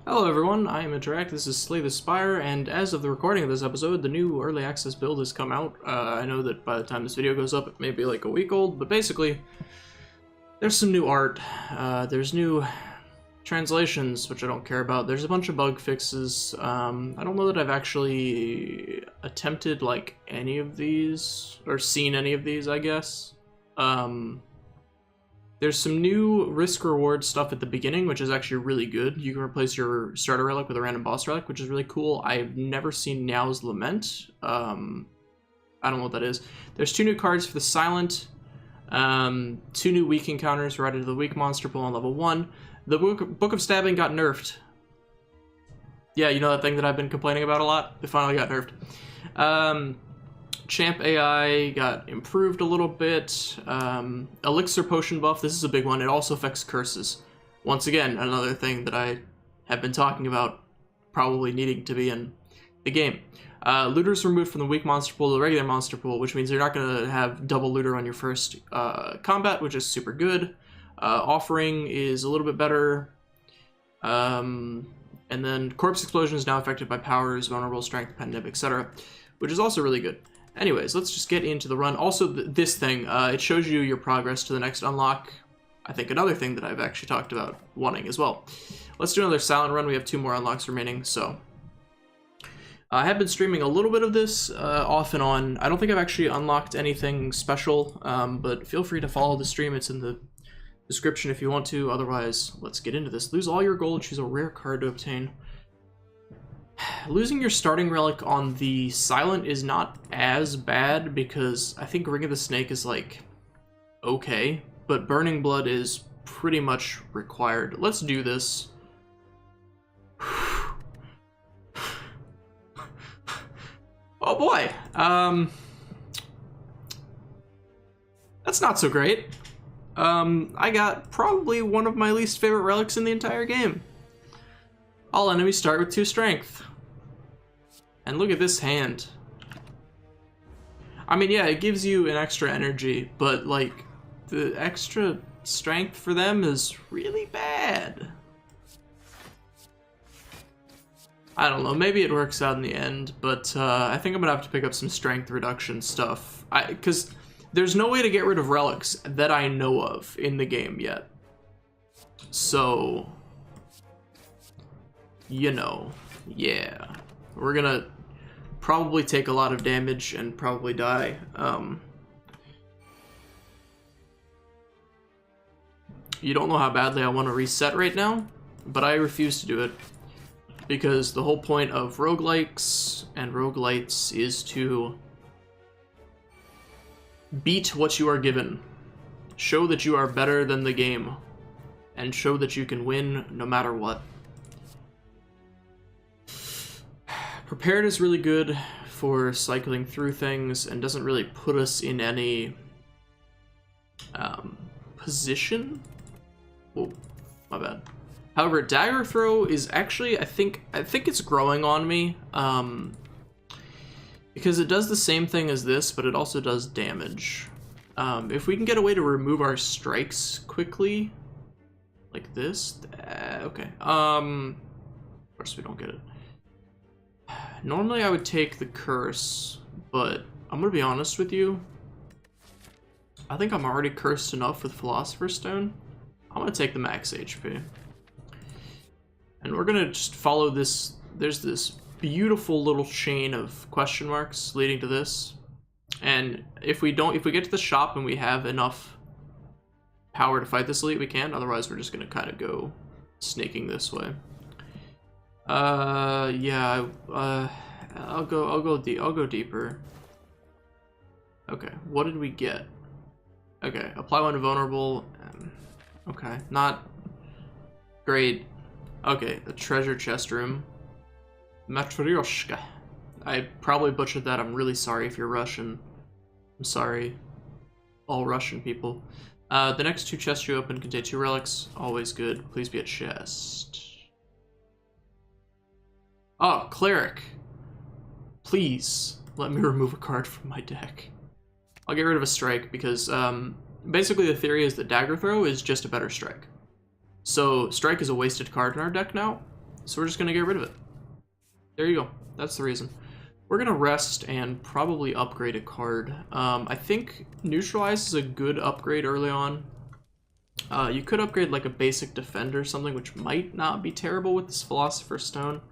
Hello everyone, I am int3r4ct, this is Slay the Spire, and as of the recording of this episode, the new early access build has come out. I know that by the time this video goes up, it may be like a week old, but basically, there's some new art, there's new translations, which I don't care about, there's a bunch of bug fixes. I don't know that I've actually attempted, like, any of these, or seen any of these, I guess. There's some new risk-reward stuff at the beginning, which is actually really good. You can replace your starter relic with a random boss relic, which is really cool. I've never seen Niao's Lament. I don't know what that is. There's 2 new cards for the Silent, 2 new weak encounters right into the weak monster pool on level 1. The Book of Stabbing got nerfed. Yeah, you know that thing that I've been complaining about a lot? It finally got nerfed. Champ AI got improved a little bit. Elixir potion buff, this is a big one. It also affects curses. Once again, another thing that I have been talking about probably needing to be in the game. Looters removed from the weak monster pool to the regular monster pool, which means you're not going to have double looter on your first combat, which is super good. Offering is a little bit better. And then Corpse Explosion is now affected by powers, vulnerable, strength, pen nib, etc., which is also really good. Anyways, let's just get into the run. Also, this thing, it shows you your progress to the next unlock. I think another thing that I've actually talked about wanting as well. Let's do another silent run. We have 2 more unlocks remaining, so. I have been streaming a little bit of this off and on. I don't think I've actually unlocked anything special, but feel free to follow the stream. It's in the description if you want to. Otherwise, let's get into this. Lose all your gold, choose a rare card to obtain. Losing your starting relic on the Silent is not as bad because I think Ring of the Snake is like okay, but Burning Blood is pretty much required. Let's do this. Oh boy, that's not so great. I got probably one of my least favorite relics in the entire game. All enemies start with 2 strength. And look at this hand. I mean, yeah, it gives you an extra energy, but, like, the extra strength for them is really bad. I don't know, maybe it works out in the end, but I think I'm gonna have to pick up some strength reduction stuff. Because there's no way to get rid of relics that I know of in the game yet. So, you know, yeah. We're gonna probably take a lot of damage and probably die. You don't know how badly I want to reset right now, but I refuse to do it. Because the whole point of roguelikes and roguelites is to beat what you are given. Show that you are better than the game. And show that you can win no matter what. Prepared is really good for cycling through things and doesn't really put us in any position. Oh, my bad. However, Dagger Throw is actually, I think it's growing on me, because it does the same thing as this, but it also does damage. If we can get a way to remove our strikes quickly, like this, okay. Of course we don't get it. Normally I would take the curse, but I'm gonna be honest with you. I think I'm already cursed enough with Philosopher's Stone. I'm gonna take the max HP. And we're gonna just follow this. There's this beautiful little chain of question marks leading to this. And if we get to the shop and we have enough power to fight this elite, we can. Otherwise, we're just gonna kind of go snaking this way. Yeah, I'll go deeper. Okay, what did we get? Okay, apply one to vulnerable. Okay, not great. Okay, a treasure chest room. Matryoshka. I probably butchered that. I'm really sorry if you're Russian. I'm sorry. All Russian people. The next 2 chests you open contain 2 relics. Always good. Please be a chest. Oh, Cleric. Please let me remove a card from my deck. I'll get rid of a strike because basically the theory is that Dagger Throw is just a better strike. So strike is a wasted card in our deck now. so we're just gonna get rid of it. There you go. That's the reason. We're gonna rest and probably upgrade a card. I think Neutralize is a good upgrade early on. You could upgrade like a basic defender or something, which might not be terrible with this Philosopher's Stone.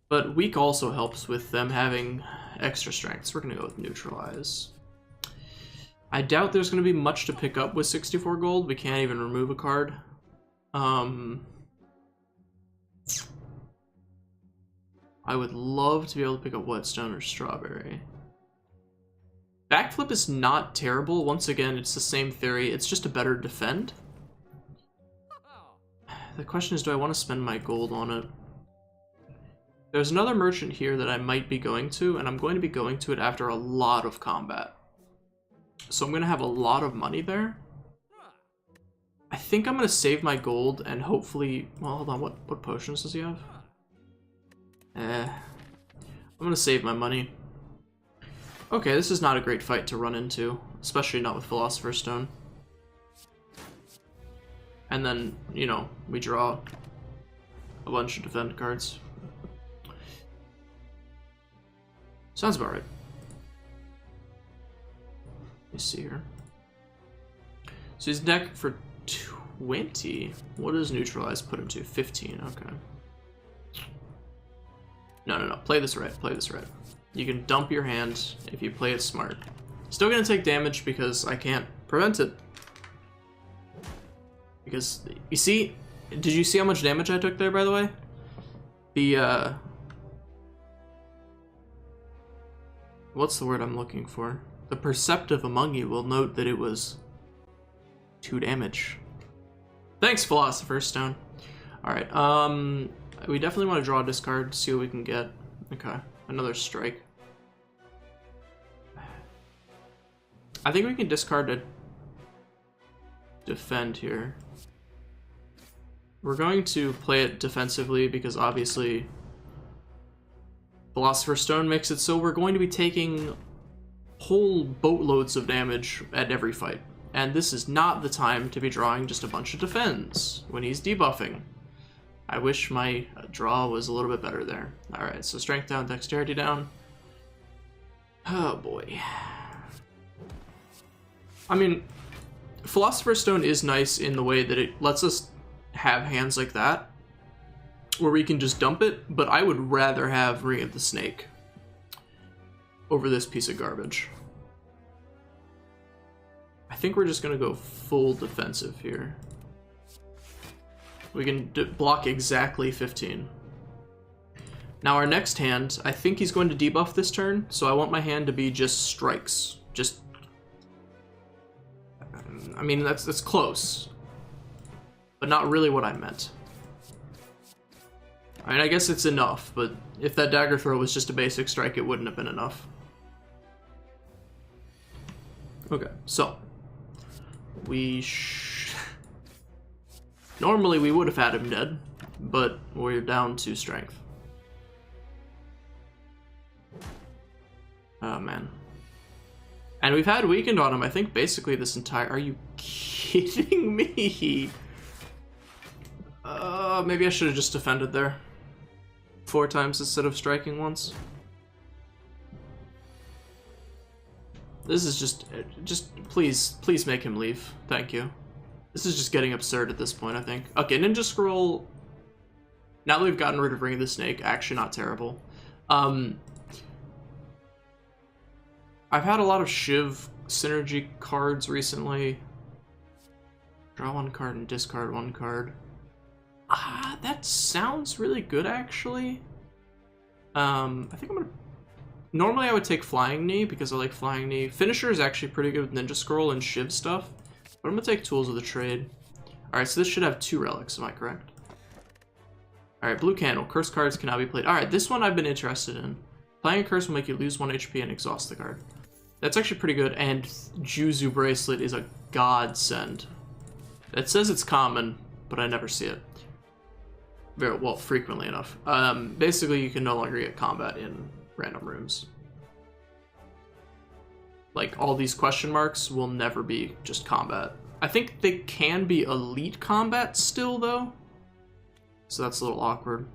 But Weak also helps with them having extra strength, so we're gonna go with Neutralize. I doubt there's gonna be much to pick up with 64 gold. We can't even remove a card. I would love to be able to pick up Whetstone or Strawberry. Backflip is not terrible. Once again, it's the same theory. It's just a better defend. The question is, do I want to spend my gold on it? There's another merchant here that I might be going to, and I'm going to be going to it after a lot of combat. So I'm going to have a lot of money there. I think I'm going to save my gold and hopefully... Well, hold on. What potions does he have? I'm going to save my money. Okay, this is not a great fight to run into, especially not with Philosopher's Stone. And then, you know, we draw a bunch of defend cards. Sounds about right. Let me see here. So he's deck for 20. What does Neutralize put him to? 15, okay. No. Play this right. Play this right. You can dump your hand if you play it smart. Still gonna take damage because I can't prevent it. Because, you see, did you see how much damage I took there, by the way? The, what's the word I'm looking for? The perceptive among you will note that it was 2 damage. Thanks, Philosopher's Stone. Alright, we definitely want to draw a discard, see what we can get. Okay, another strike. I think we can discard a defend here. We're going to play it defensively because obviously Philosopher's Stone makes it so we're going to be taking whole boatloads of damage at every fight. And this is not the time to be drawing just a bunch of defends when he's debuffing. I wish my draw was a little bit better there. Alright, so strength down, dexterity down. Oh boy. I mean, Philosopher's Stone is nice in the way that it lets us have hands like that, where we can just dump it, but I would rather have Ring of the Snake over this piece of garbage. I think we're just going to go full defensive here. We can block exactly 15. Now our next hand, I think he's going to debuff this turn, so I want my hand to be just strikes. Just... I mean, that's close. But not really what I meant. I mean, I guess it's enough, but if that dagger throw was just a basic strike, it wouldn't have been enough. Okay, so... Normally we would have had him dead, but we're down to strength. Oh man. And we've had weakened on him, I think basically this entire... Are you kidding me? Maybe I should have just defended there 4 times instead of striking once. This is just please make him leave. Thank you. This is just getting absurd at this point, I think. Okay, Ninja Scroll. Now that we've gotten rid of Ring of the Snake, actually not terrible. I've had a lot of Shiv synergy cards recently. Draw 1 card and discard 1 card. That sounds really good, actually. I think I'm gonna... Normally I would take Flying Knee because I like Flying Knee. Finisher is actually pretty good with Ninja Scroll and Shiv stuff. But I'm gonna take Tools of the Trade. Alright, so this should have 2 relics, am I correct? Alright, Blue Candle. Curse cards cannot be played. Alright, this one I've been interested in. Playing a curse will make you lose 1 HP and exhaust the card. That's actually pretty good, and Juzu Bracelet is a godsend. It says it's common, but I never see it. Very well, frequently enough. Basically, you can no longer get combat in random rooms. Like, all these question marks will never be just combat. I think they can be elite combat still, though. So that's a little awkward.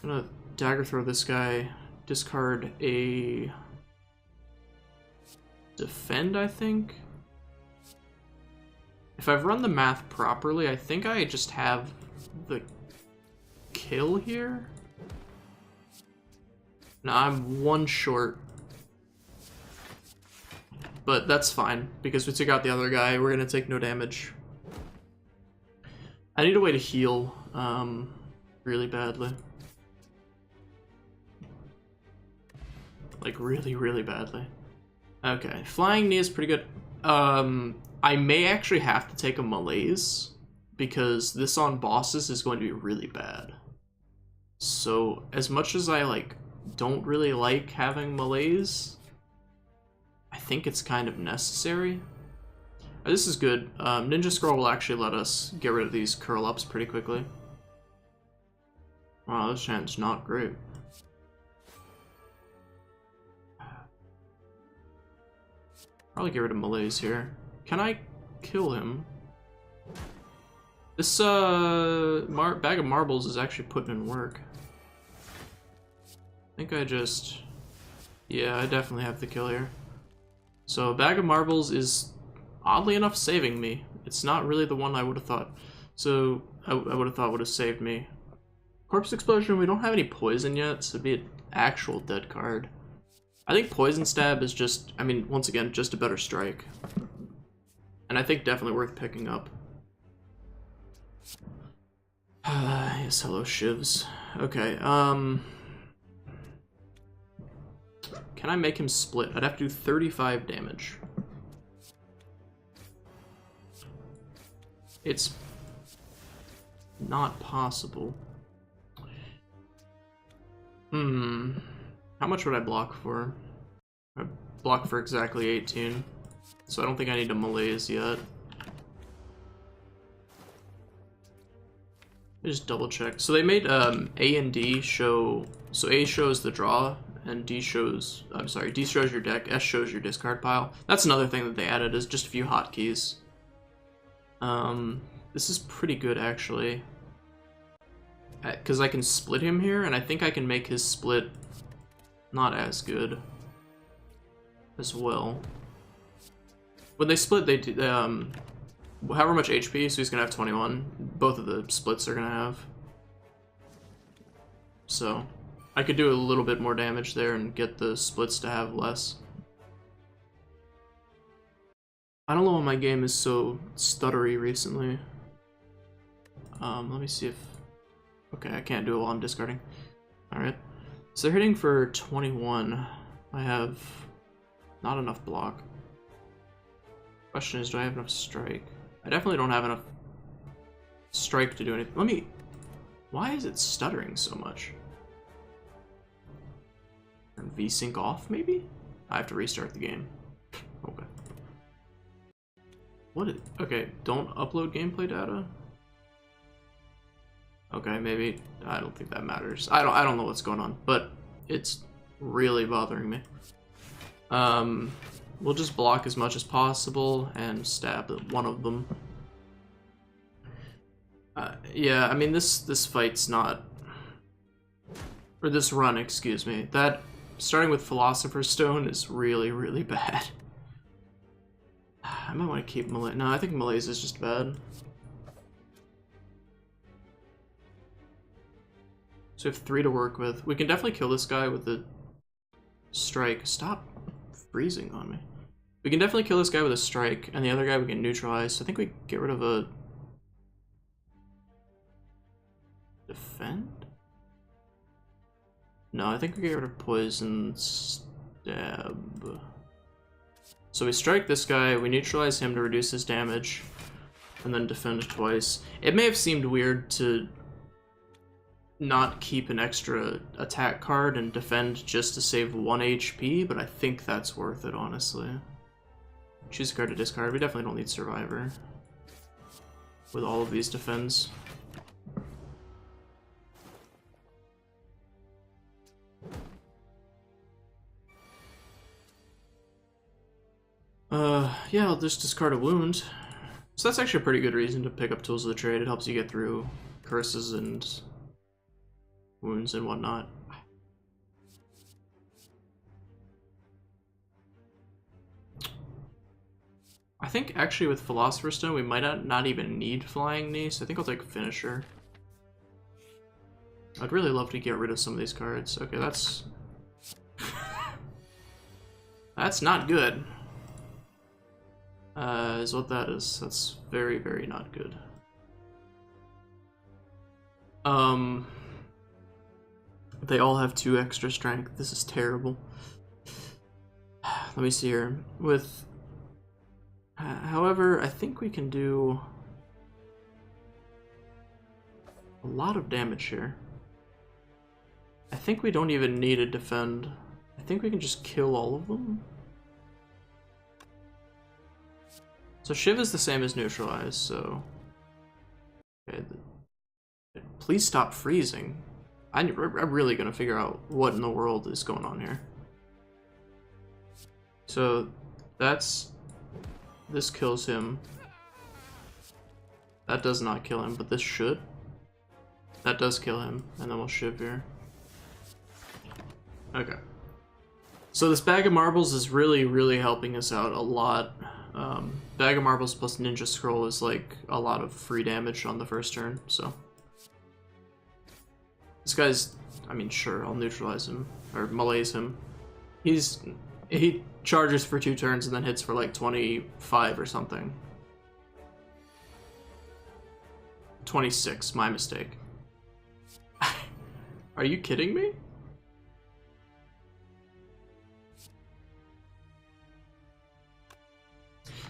I'm gonna dagger throw this guy, discard a defend, I think. If I've run the math properly, I think I just have the kill here. No, I'm one short. But that's fine, because we took out the other guy, we're gonna take no damage. I need a way to heal, really badly. Like, really, really badly. Okay, flying knee is pretty good. I may actually have to take a malaise, because this on bosses is going to be really bad. So, as much as I, like, don't really like having malaise, I think it's kind of necessary. This is good. Ninja Scroll will actually let us get rid of these curl-ups pretty quickly. Wow, this chant's not great. Probably get rid of malaise here. Can I kill him? This bag of marbles is actually putting in work. I think I just... Yeah, I definitely have the kill here. So, bag of marbles is oddly enough saving me. It's not really the one I would have thought. So, I would have thought would have saved me. Corpse Explosion, we don't have any poison yet, so it'd be an actual dead card. I think Poison Stab is just, I mean, once again, just a better strike. And I think definitely worth picking up. Yes, hello, shivs. Okay, can I make him split? I'd have to do 35 damage. It's not possible. How much would I block for? I block for exactly 18. So I don't think I need a malaise yet. Just double check. So they made A and D show, so A shows the draw, and D shows, I'm sorry, D shows your deck, S shows your discard pile. That's another thing that they added, is just a few hotkeys. This is pretty good, actually. Because I can split him here, and I think I can make his split not as good as well. When they split, they do, however much HP, so he's gonna have 21. Both of the splits are gonna have. So, I could do a little bit more damage there and get the splits to have less. I don't know why my game is so stuttery recently. Let me see if... Okay, I can't do it while I'm discarding. Alright. So they're hitting for 21. I have not enough block. Question is, do I have enough strike? I definitely don't have enough strike to do anything. Let me... Why is it stuttering so much? Turn VSync off, maybe? I have to restart the game. Okay. What is... Okay, don't upload gameplay data? Okay, maybe... I don't think that matters. I don't know what's going on, but it's really bothering me. We'll just block as much as possible and stab one of them. Yeah, I mean, this fight's not... Or this run, excuse me. That, starting with Philosopher's Stone is really, really bad. I might want to keep Malaise. No, I think Malaise is just bad. So we have 3 to work with. We can definitely kill this guy with the strike. Stop freezing on me. We can definitely kill this guy with a strike, and the other guy we can neutralize. So I think we get rid of a... Defend? No, I think we get rid of Poison Stab. So we strike this guy, we neutralize him to reduce his damage, and then defend twice. It may have seemed weird to not keep an extra attack card and defend just to save 1 HP, but I think that's worth it, honestly. Choose a card to discard. We definitely don't need Survivor with all of these defends. Yeah, I'll just discard a wound. So that's actually a pretty good reason to pick up Tools of the Trade. It helps you get through curses and wounds and whatnot. I think actually with Philosopher's Stone we might not even need Flying Knee, so I think I'll take Finisher. I'd really love to get rid of some of these cards. Okay, that's... that's not good. Is what that is. That's very, very not good. They all have 2 extra strength. This is terrible. Let me see here. With... however, I think we can do a lot of damage here. I think we don't even need to defend. I think we can just kill all of them. So Shiv is the same as Neutralize, so... Okay. Please stop freezing. I'm really gonna figure out what in the world is going on here. So that's... this kills him. That does not kill him, but this should. That does kill him, and then we'll Shiv here. Okay. So this Bag of Marbles is really, really helping us out a lot. Bag of Marbles plus Ninja Scroll is like a lot of free damage on the first turn, so. This guy's, I mean, sure, I'll neutralize him, or malaise him. He charges for 2 turns and then hits for like 25 or something. 26, my mistake. Are you kidding me?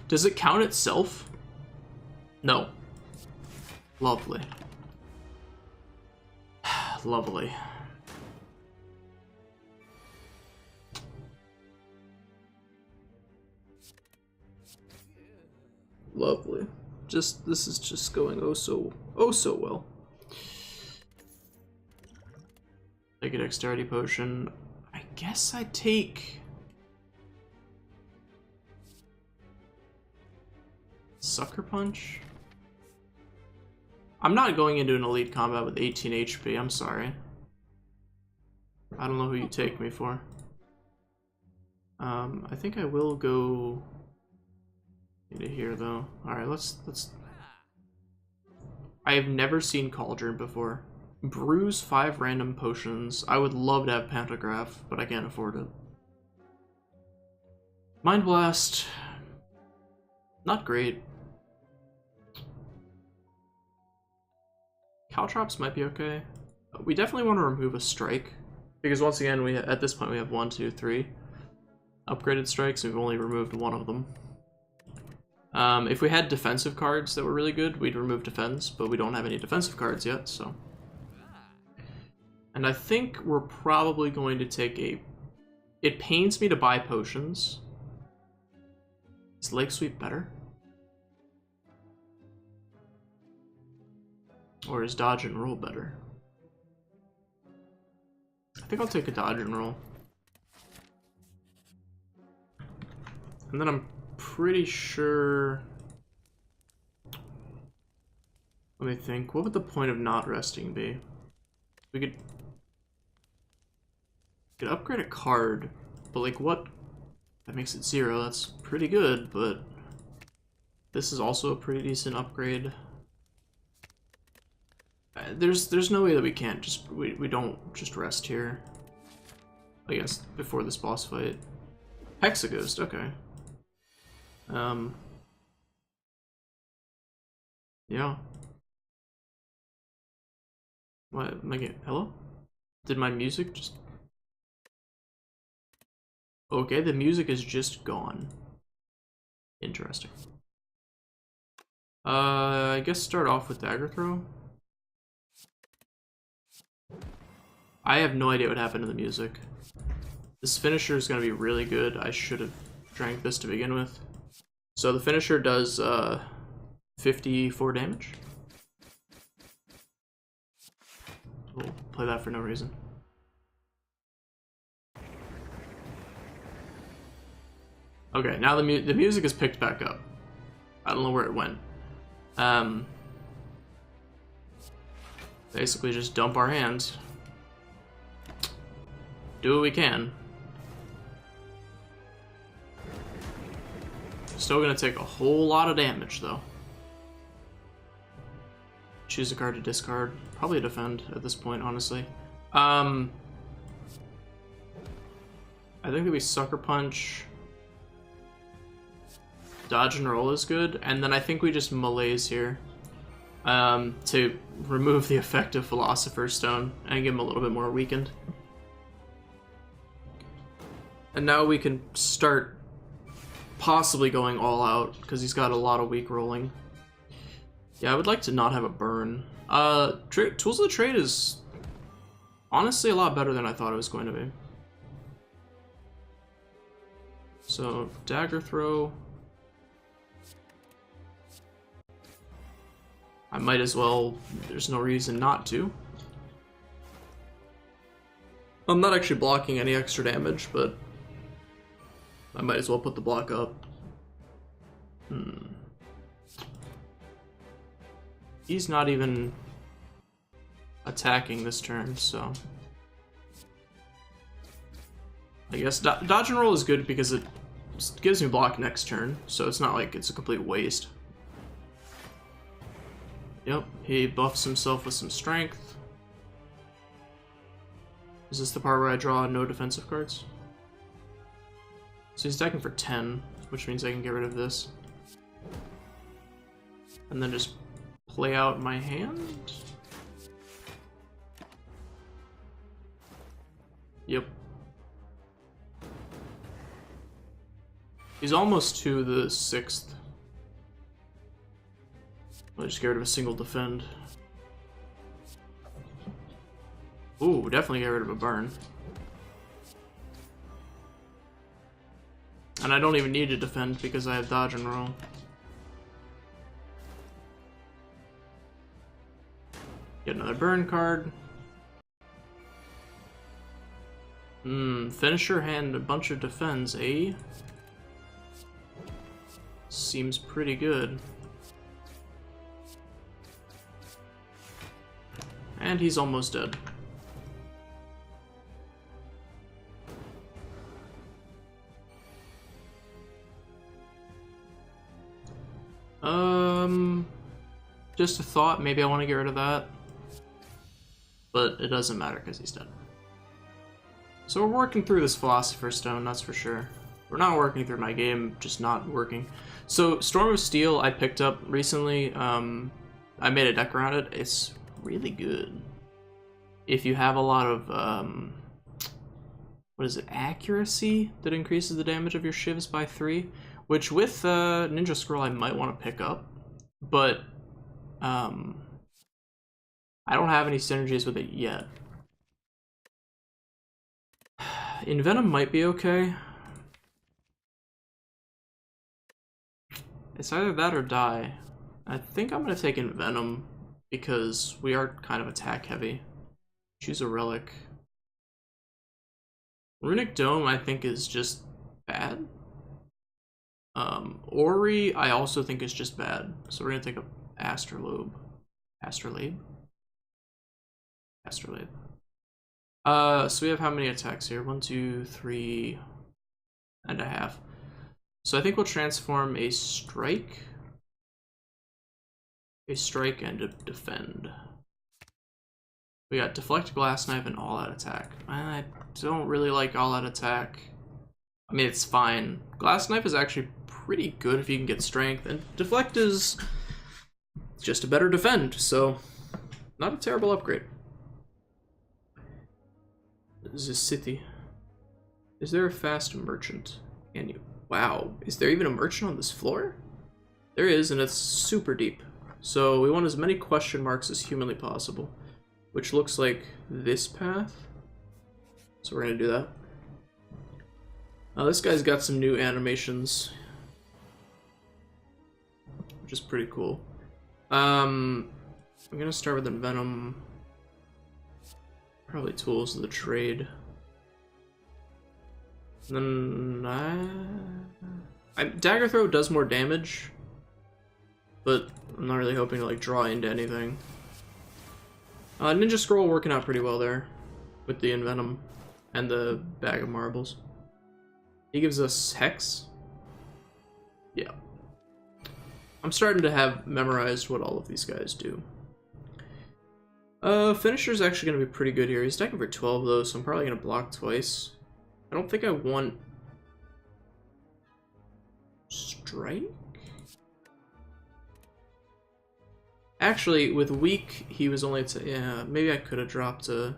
Does it count itself? No. Lovely. Lovely. Lovely. This is just going oh so well. Take a dexterity potion. I guess I take Sucker Punch. I'm not going into an elite combat with 18 HP, I'm sorry. I don't know who you take me for. I think I will go into here though. Alright, let's I have never seen Cauldron before. Brews 5 random potions. I would love to have Pantograph, but I can't afford it. Mind Blast. Not great. Caltrops might be okay. We definitely want to remove a strike, because once again, at this point we have 1, 2, 3 upgraded strikes, and we've only removed 1 of them. If we had defensive cards that were really good, we'd remove defense, but we don't have any defensive cards yet, so. And I think we're probably going to take a... It pains me to buy potions. Is Lake Sweep better? Or is Dodge and Roll better? I think I'll take a Dodge and Roll. And then I'm pretty sure... Let me think. What would the point of not resting be? We could upgrade a card, but like what? That makes it 0. That's pretty good, but this is also a pretty decent upgrade. There's no way that we can't just we don't just rest here. I guess before this boss fight. Hexaghost, okay. Yeah. What am I getting? Hello? Did my music just... Okay, the music is just gone. Interesting. I guess start off with Dagger Throw. I have no idea what happened to the music. This finisher is going to be really good. I should have drank this to begin with. So the finisher does 54 damage. We'll play that for no reason. Okay, now the music is picked back up. I don't know where it went. Basically just dump our hands. do what we can. Still gonna take a whole lot of damage, though. Choose a card to discard. Probably a defend at this point, honestly. I think that we Sucker Punch. Dodge and roll is good, and then I think we just malaise here to remove the effect of Philosopher's Stone and give him a little bit more weakened. And now we can start possibly going all out, because he's got a lot of weak rolling. Yeah, I would like to not have a burn. Tools of the Trade is honestly a lot better than I thought it was going to be. So, Dagger Throw. I might as well, there's no reason not to. I'm not actually blocking any extra damage, but I might as well put the block up. He's not even attacking this turn, so... I guess dodge and roll is good because it gives me block next turn, so it's not like it's a complete waste. Yep, he buffs himself with some strength. Is this the part where I draw no defensive cards? So he's attacking for 10, which means I can get rid of this. And then just play out my hand? Yep. He's almost to the 6th. I'll just get rid of a single defend. Ooh, definitely get rid of a burn. And I don't even need to defend because I have dodge and roll. Get another burn card. Finish your hand, a bunch of defends, eh? Seems pretty good. And he's almost dead. Just a thought, maybe I want to get rid of that. But it doesn't matter because he's dead. So we're working through this Philosopher's Stone, that's for sure. We're not working through my game, just not working. So Storm of Steel I picked up recently. I made a deck around it. It's really good. If you have a lot of, what is it, accuracy that increases the damage of your shivs by 3, which with Ninja Scroll I might want to pick up, but I don't have any synergies with it yet. Envenom might be okay. It's either that or die. I think I'm gonna take Envenom because we are kind of attack heavy. Choose a relic. Runic Dome I think is just bad. Ori I also think is just bad. So we're gonna take a Astrolabe. Astrolabe? Astrolabe. So we have how many attacks here? 1, 2, 3 and a half. So I think we'll transform a strike and a defend. We got deflect, glass knife, and all out attack. I don't really like all out attack. I mean, it's fine. Glass knife is actually pretty good if you can get strength, and deflect is just a better defend, so not a terrible upgrade. This is city. Is there a fast merchant? And you, wow, is there even a merchant on this floor? There is, and it's super deep. So we want as many question marks as humanly possible, which looks like this path. So we're gonna do that. This guy's got some new animations, which is pretty cool. I'm gonna start with Envenom. Probably Tools of the Trade. And then Dagger Throw does more damage, but I'm not really hoping to like draw into anything. Ninja Scroll working out pretty well there with the Envenom. And the bag of marbles. He gives us Hex. Yeah. I'm starting to have memorized what all of these guys do. Finisher's actually going to be pretty good here. He's attacking for 12 though, so I'm probably going to block twice. I don't think I want... Strike? Actually, with weak, he was only... yeah, maybe I could have dropped a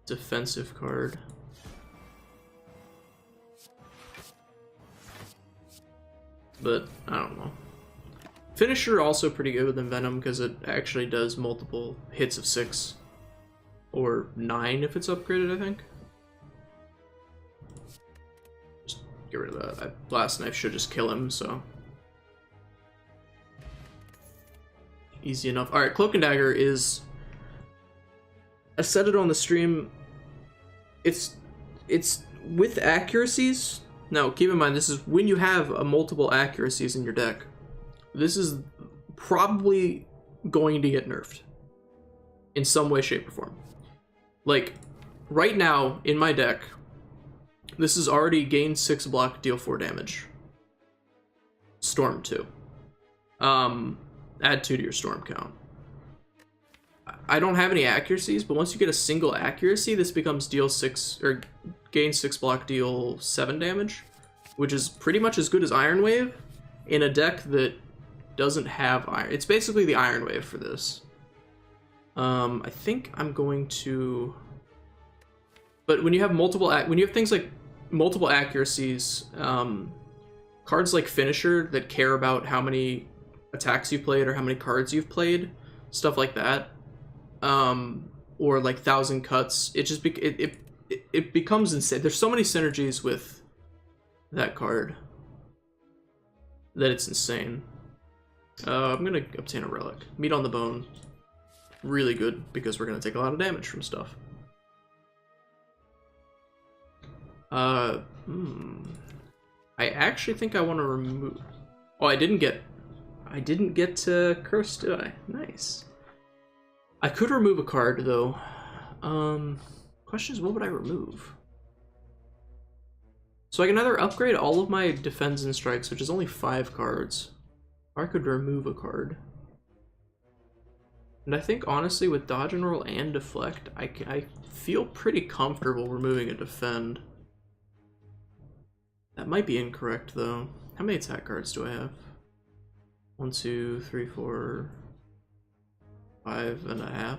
defensive card. But, I don't know. Finisher also pretty good with Envenom because it actually does multiple hits of 6. Or 9 if it's upgraded, I think. Just get rid of that. That Blast Knife should just kill him, so... easy enough. Alright, Cloak and Dagger is... I said it on the stream. It's with accuracies. Now, keep in mind, this is when you have multiple accuracies in your deck. This is probably going to get nerfed. In some way, shape, or form. Like, right now, in my deck, this is already gain 6 block, deal 4 damage. Storm 2. Add 2 to your storm count. I don't have any accuracies, but once you get a single accuracy, this becomes deal 6, or gain 6 block, deal 7 damage, which is pretty much as good as Iron Wave in a deck that doesn't have Iron. It's basically the Iron Wave for this. I think I'm going to... But when you have multiple... when you have things like multiple accuracies, cards like Finisher that care about how many attacks you've played or how many cards you've played, stuff like that, or like 1,000 cuts, it just it becomes insane. There's so many synergies with that card that it's insane. I'm gonna obtain a relic. Meat on the Bone. Really good, because we're gonna take a lot of damage from stuff. I actually think I want to remove... Oh, I didn't get Curse, did I? Nice. I could remove a card, though. Question is, what would I remove? So I can either upgrade all of my Defense and Strikes, which is only 5 cards, or I could remove a card. And I think, honestly, with Dodge and Roll and Deflect, I feel pretty comfortable removing a Defend. That might be incorrect, though. How many attack cards do I have? 1, 2, 3, 4, 5.5.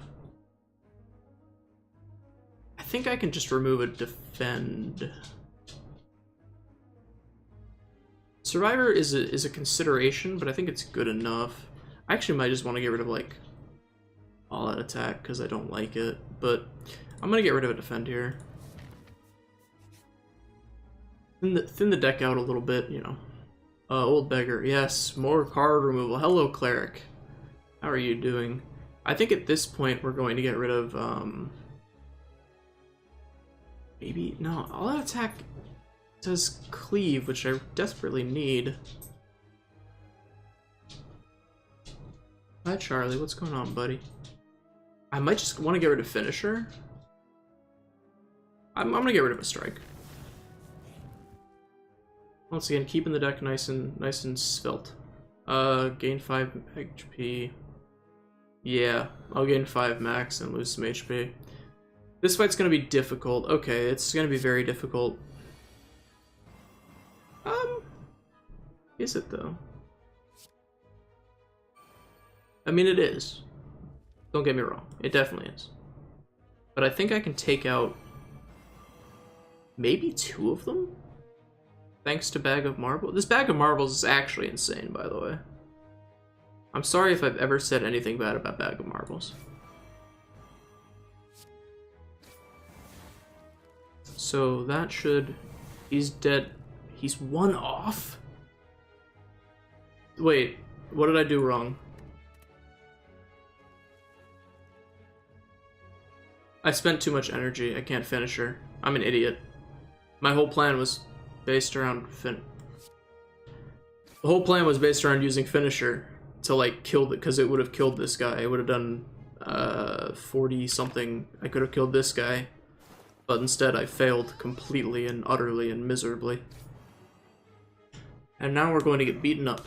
I think I can just remove a Defend. Survivor is a consideration, but I think it's good enough. I actually might just want to get rid of, like, all out attack because I don't like it, but I'm gonna get rid of a Defend here. Thin the deck out a little bit, you know. Old Beggar, yes, more card removal. Hello, Cleric. How are you doing? I think at this point we're going to get rid of, maybe, no, all out attack does cleave, which I desperately need. Hi, Charlie, what's going on, buddy? I might just want to get rid of Finisher. I'm gonna get rid of a Strike. Once again, keeping the deck nice and svelte. Gain 5 HP. Yeah, I'll gain 5 max and lose some HP. This fight's gonna be difficult. Okay, it's gonna be very difficult. Is it though? I mean, it is. Don't get me wrong, it definitely is. But I think I can take out maybe 2 of them? Thanks to Bag of Marbles. This Bag of Marbles is actually insane, by the way. I'm sorry if I've ever said anything bad about Bag of Marbles. So that should... He's dead. He's 1 off? Wait, what did I do wrong? I spent too much energy. I can't finish her. I'm an idiot. My whole plan was based around the whole plan was based around using Finisher to, like, kill it, because it would have killed this guy. It would have done 40 something. I could have killed this guy, But instead I failed completely and utterly and miserably. And now we're going to get beaten up.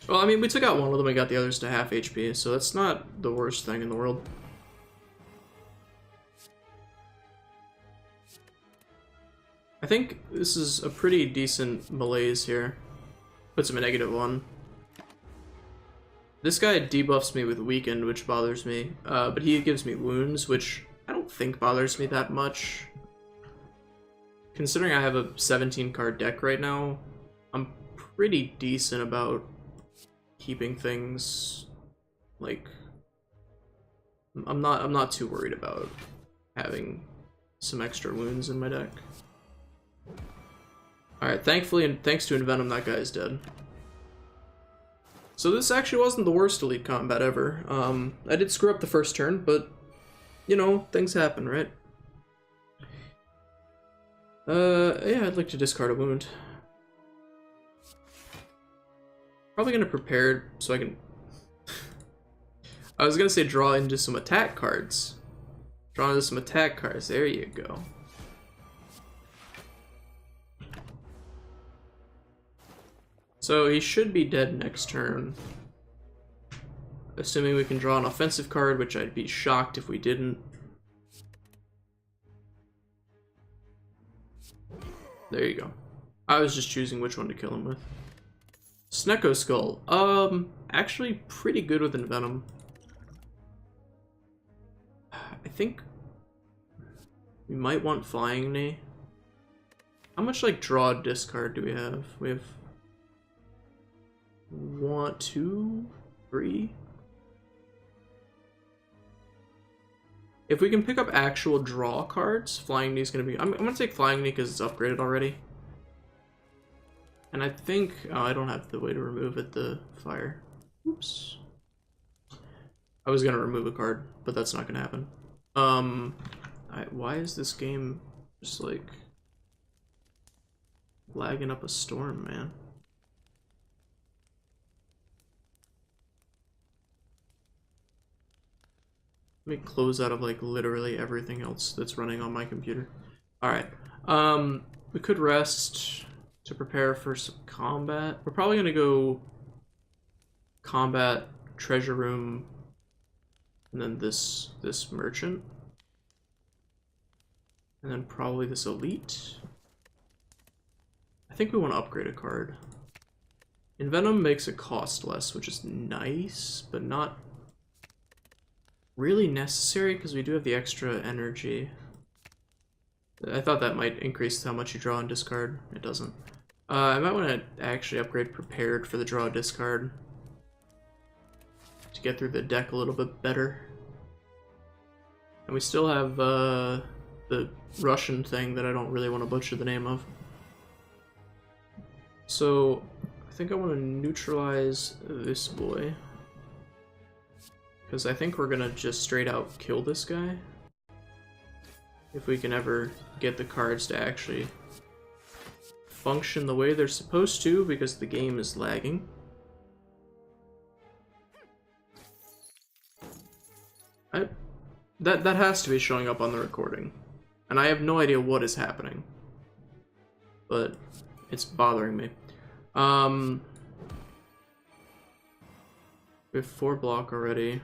Well, I mean, we took out one of them and got the others to half HP, so that's not the worst thing in the world. I think this is a pretty decent malaise here. Puts him at -1. This guy debuffs me with weakened, which bothers me, but he gives me wounds, which I don't think bothers me that much. Considering I have a 17 card deck right now, I'm pretty decent about keeping things like I'm not too worried about having some extra wounds in my deck. Alright, thankfully, and thanks to Envenom, that guy is dead. So this actually wasn't the worst elite combat ever. I did screw up the first turn, but you know, things happen, right? Yeah, I'd like to discard a wound. Probably gonna prepare so I can... I was gonna say draw into some attack cards. Draw into some attack cards, there you go. So he should be dead next turn. Assuming we can draw an offensive card, which I'd be shocked if we didn't. There you go. I was just choosing which one to kill him with. Snecko Skull. Actually pretty good with Envenom. I think we might want Flying Knee. How much like draw discard do we have? We have 1, 2, 3. If we can pick up actual draw cards, Flying Knee is going to be... I'm going to take Flying Knee because it's upgraded already. And I think... Oh, I don't have the way to remove it, the fire. Oops. I was going to remove a card, but that's not going to happen. Why is this game just, like, lagging up a storm, man? Let me close out of like literally everything else that's running on my computer. Alright. We could rest to prepare for some combat. We're probably gonna go combat, treasure room, and then this merchant. And then probably this elite. I think we want to upgrade a card. Envenom makes it cost less, which is nice, but not really necessary because we do have the extra energy. I thought that might increase how much you draw and discard. It doesn't. I might want to actually upgrade Prepared for the draw discard to get through the deck a little bit better. And we still have the Russian thing that I don't really want to butcher the name of. So I think I want to neutralize this boy. Because I think we're gonna just straight out kill this guy. If we can ever get the cards to actually function the way they're supposed to, because the game is lagging. That has to be showing up on the recording. And I have no idea what is happening. But it's bothering me. We have 4 block already.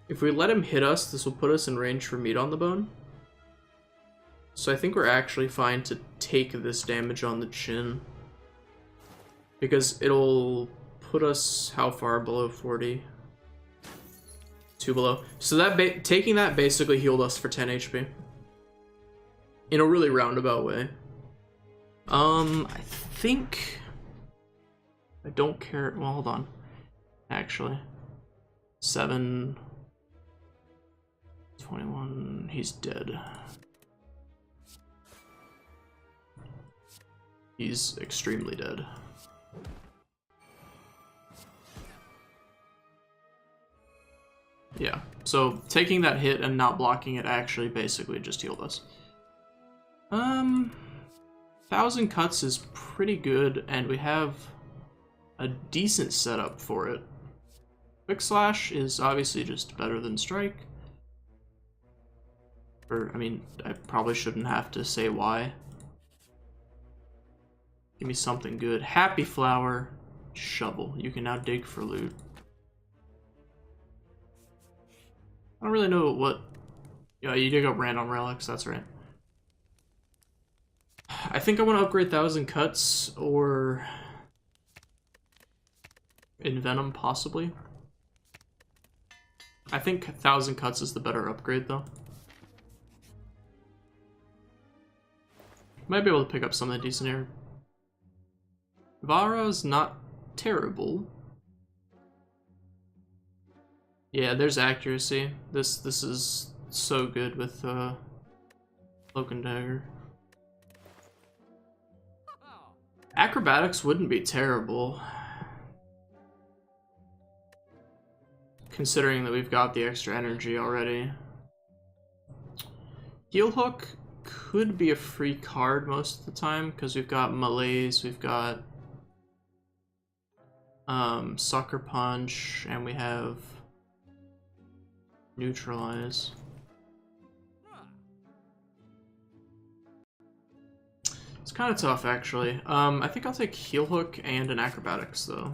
If we let him hit us, this will put us in range for meat on the bone. So I think we're actually fine to take this damage on the chin. Because it'll put us how far below 40? 2 below. So that taking that basically healed us for 10 HP. In a really roundabout way. I think... I don't care... Well, hold on. Actually. 7... 21... He's dead. He's extremely dead. Yeah, so taking that hit and not blocking it actually basically just healed us. 1,000 cuts is pretty good, and we have a decent setup for it. Quick Slash is obviously just better than Strike. Or, I mean, I probably shouldn't have to say why. Give me something good. Happy Flower, Shovel. You can now dig for loot. I don't really know what... Yeah, you dig up random relics, that's right. I think I want to upgrade 1,000 Cuts or... Envenom, possibly. I think 1,000 Cuts is the better upgrade, though. Might be able to pick up something decent here. Vara's not terrible. Yeah, there's accuracy. This is so good with Cloak and Dagger. Acrobatics wouldn't be terrible, considering that we've got the extra energy already. Heel Hook could be a free card most of the time, because we've got Malaise, we've got Sucker Punch, and we have Neutralize. It's kind of tough, actually. I think I'll take Heel Hook and an Acrobatics, though.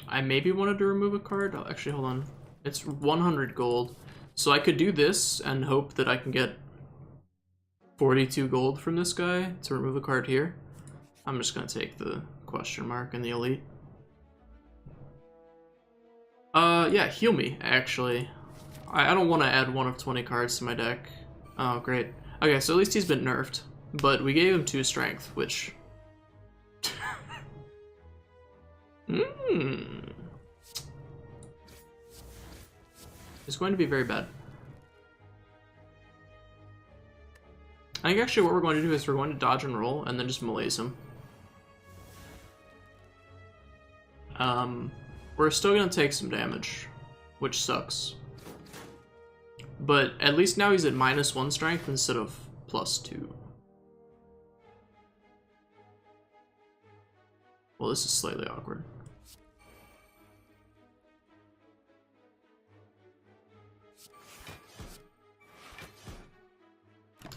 I maybe wanted to remove a card. Oh, actually, hold on. It's 100 gold. So I could do this and hope that I can get 42 gold from this guy to remove a card here. I'm just going to take the question mark and the elite. Yeah, heal me, actually. I don't want to add 1 of 20 cards to my deck. Oh, great. Okay, so at least he's been nerfed. But we gave him 2 strength, which... It's going to be very bad. I think actually what we're going to do is we're going to dodge and roll and then just malaise him. We're still going to take some damage, which sucks. But at least now he's at -1 strength instead of +2. Well, this is slightly awkward.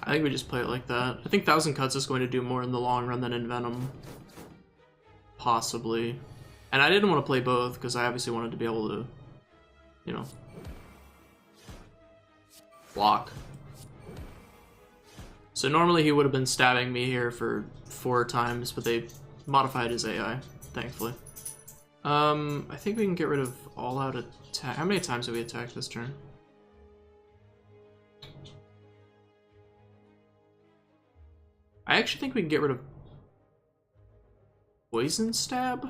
I think we just play it like that. I think 1,000 Cuts is going to do more in the long run than Envenom. Possibly. And I didn't want to play both, because I obviously wanted to be able to, you know, block. So normally he would have been stabbing me here for 4 times, but they modified his AI, thankfully. I think we can get rid of all-out attack. How many times have we attacked this turn? I actually think we can get rid of Poison Stab.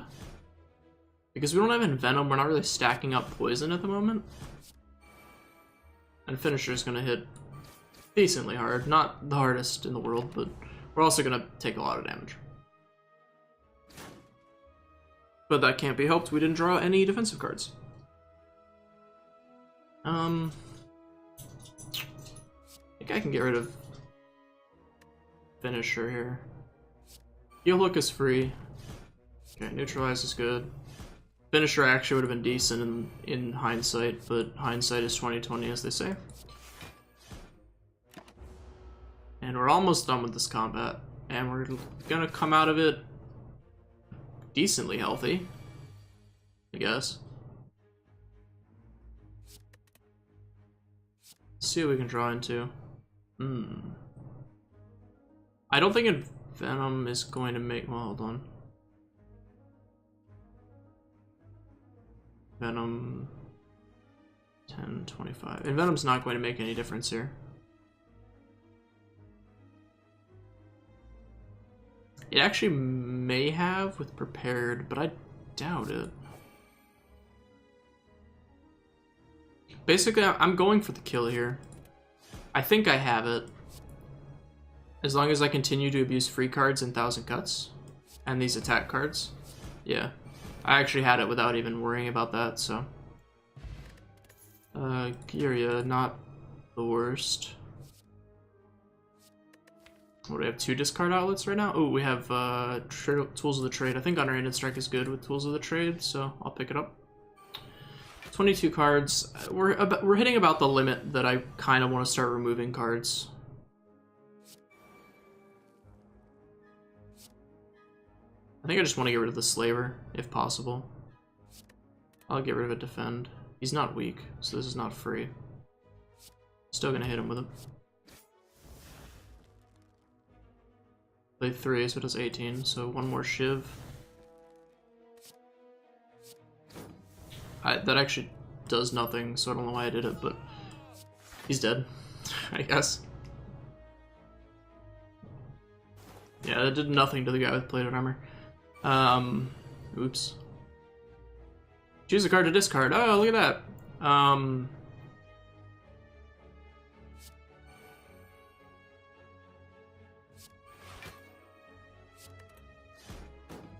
Because we don't have Envenom, we're not really stacking up poison at the moment. And Finisher's gonna hit decently hard. Not the hardest in the world, but we're also gonna take a lot of damage. But that can't be helped, we didn't draw any defensive cards. I think I can get rid of Finisher here. Heal Hook is free. Okay, Neutralize is good. Finisher actually would have been decent in hindsight, but hindsight is 20/20, as they say. And we're almost done with this combat, and we're gonna come out of it decently healthy, I guess. Let's see what we can draw into. I don't think Venom is going to make... Well, hold on. Venom... 10, 25. And Venom's not going to make any difference here. It actually may have with Prepared, but I doubt it. Basically, I'm going for the kill here. I think I have it. As long as I continue to abuse free cards and 1,000 Cuts. And these attack cards. Yeah. I actually had it without even worrying about that, so. Gyria, not the worst. What do we have? 2 discard outlets right now? Oh, we have Tools of the Trade. I think Unrated Strike is good with Tools of the Trade, so I'll pick it up. 22 cards. We're hitting about the limit that I kind of want to start removing cards. I think I just want to get rid of the Slaver, if possible. I'll get rid of a Defend. He's not weak, so this is not free. Still gonna hit him with him. Play 3, so it does 18, so one more Shiv. That actually does nothing, so I don't know why I did it, but he's dead, I guess. Yeah, that did nothing to the guy with plated armor. Oops. Choose a card to discard. Oh, look at that. I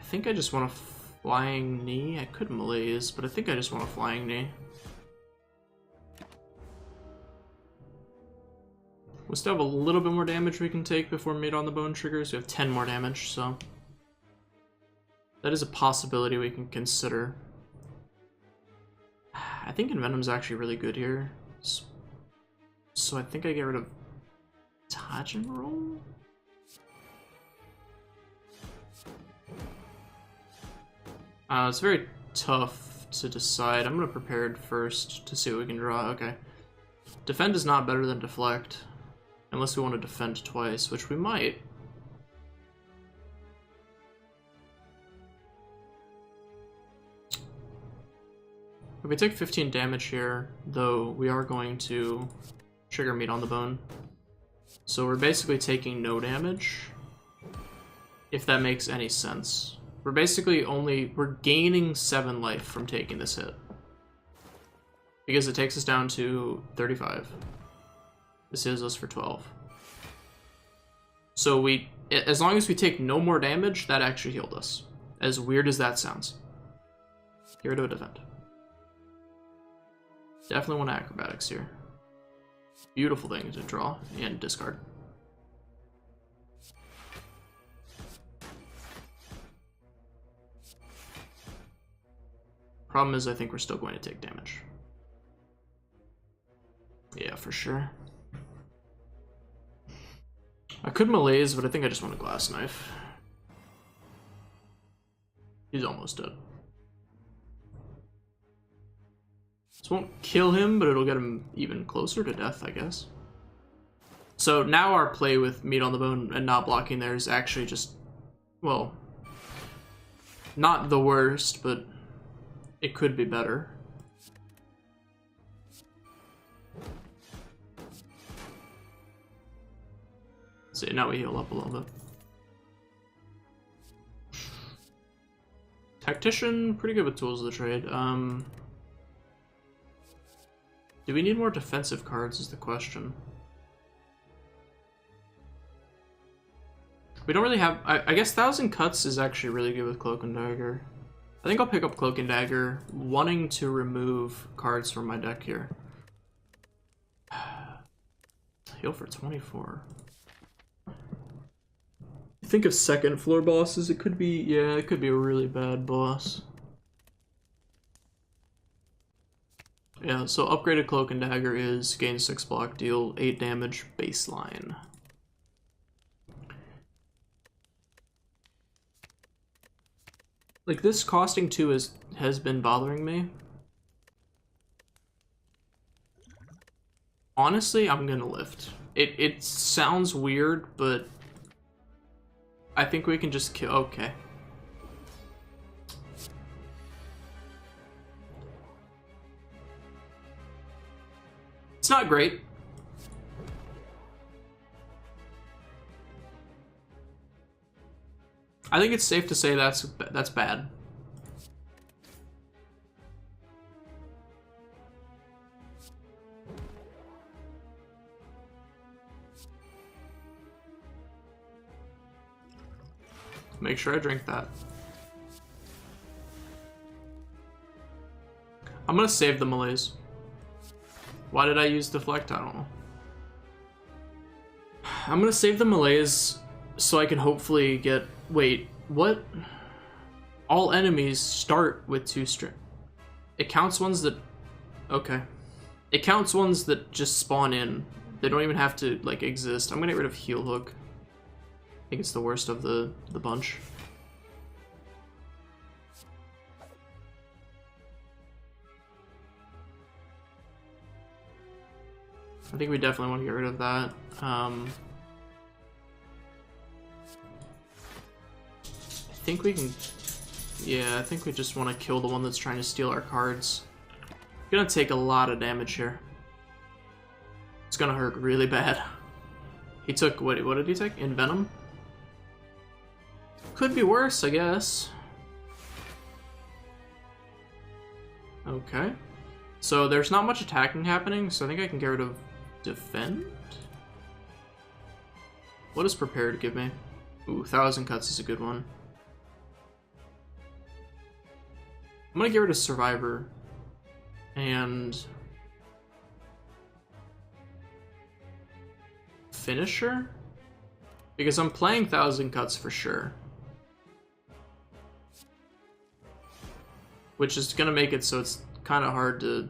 think I just want a Flying Knee. I could Malaise, but I think I just want a Flying Knee. We still have a little bit more damage we can take before Made on the Bone triggers. We have 10 more damage, so that is a possibility we can consider. I think Envenom's actually really good here. So I think I get rid of Touch and Roll? It's very tough to decide. I'm gonna prepare it first to see what we can draw. Okay. Defend is not better than Deflect. Unless we want to defend twice, which we might. If we take 15 damage here, though, we are going to trigger Meat on the Bone. So we're basically taking no damage, if that makes any sense. We're basically we're gaining 7 life from taking this hit. Because it takes us down to 35. This heals us for 12. So as long as we take no more damage, that actually healed us. As weird as that sounds. Get rid of a Defend. Definitely want Acrobatics here. Beautiful thing to draw and discard. Problem is, I think we're still going to take damage. Yeah, for sure. I could Malaise, but I think I just want a Glass Knife. He's almost dead. This won't kill him, but it'll get him even closer to death, I guess. So now our play with Meat on the Bone and not blocking there is actually just, well, not the worst, but it could be better. See, now we heal up a little bit. Tactician, pretty good with tools of the trade. Do we need more defensive cards is the question. We don't really have... I guess 1,000 Cuts is actually really good with Cloak and Dagger. I think I'll pick up Cloak and Dagger, wanting to remove cards from my deck here. Heal for 24. Think of second floor bosses, it could be... yeah, it could be a really bad boss. Yeah, so upgraded Cloak and Dagger is gain 6 block, deal 8 damage, baseline. Like, this costing 2 has been bothering me. Honestly, I'm gonna lift. It sounds weird, but I think we can just kill... okay. It's not great. I think it's safe to say that's bad. Make sure I drink that. I'm gonna save the Malaise. Why did I use Deflect? I don't know. I'm gonna save the Malaise so I can hopefully get... wait, what? All enemies start with 2 strength. It counts ones that Okay. It counts ones that just spawn in. They don't even have to, like, exist. I'm gonna get rid of Heal Hook. I think it's the worst of the bunch. I think we definitely want to get rid of that. I think we can... Yeah, I think we just want to kill the one that's trying to steal our cards. Gonna take a lot of damage here. It's gonna hurt really bad. He took... what did he take? Envenom? Could be worse, I guess. Okay. So there's not much attacking happening, so I think I can get rid of Defend? What does Prepared give me? Ooh, 1,000 Cuts is a good one. I'm gonna get rid of Survivor. And... Finisher? Because I'm playing 1,000 Cuts for sure. Which is gonna make it so it's kind of hard to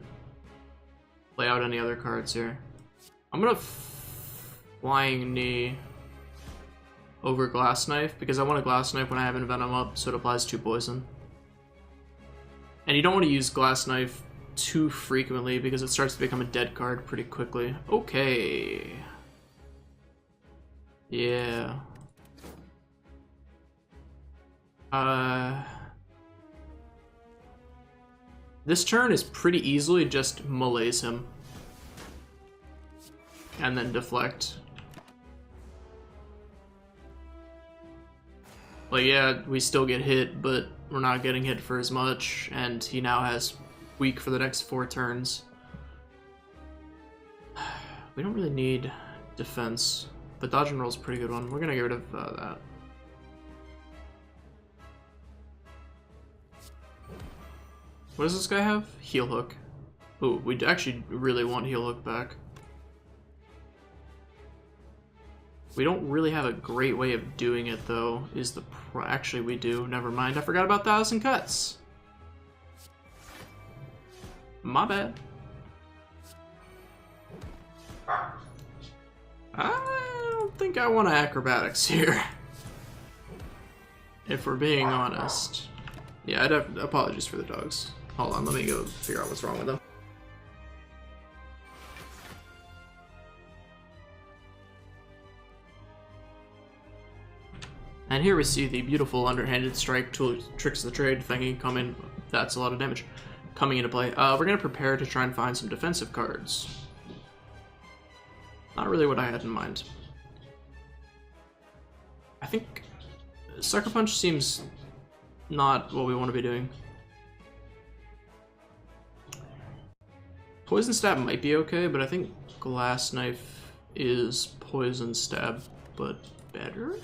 play out any other cards here. I'm gonna Flying Knee over Glass Knife, because I want a Glass Knife when I have Envenom up, so it applies 2 poison. And you don't want to use Glass Knife too frequently, because it starts to become a dead card pretty quickly. Okay. Yeah. This turn is pretty easily just malaise him. And then deflect. Like, yeah, we still get hit, but we're not getting hit for as much, and he now has weak for the next 4 turns. We don't really need defense, but dodge and roll is a pretty good one. We're gonna get rid of that. What does this guy have? Heal Hook. Ooh, we actually really want Heal Hook back. We don't really have a great way of doing it, though, is the actually, we do. Never mind, I forgot about 1,000 Cuts. My bad. I don't think I want acrobatics here. If we're being honest. Yeah, I'd have apologies for the dogs. Hold on, let me go figure out what's wrong with them. And here we see the beautiful underhanded strike tool tricks of the trade thingy coming. That's a lot of damage coming into play. We're gonna prepare to try and find some defensive cards. Not really what I had in mind. I think Sucker Punch seems not what we want to be doing. Poison Stab might be okay, but I think Glass Knife is Poison Stab, but better?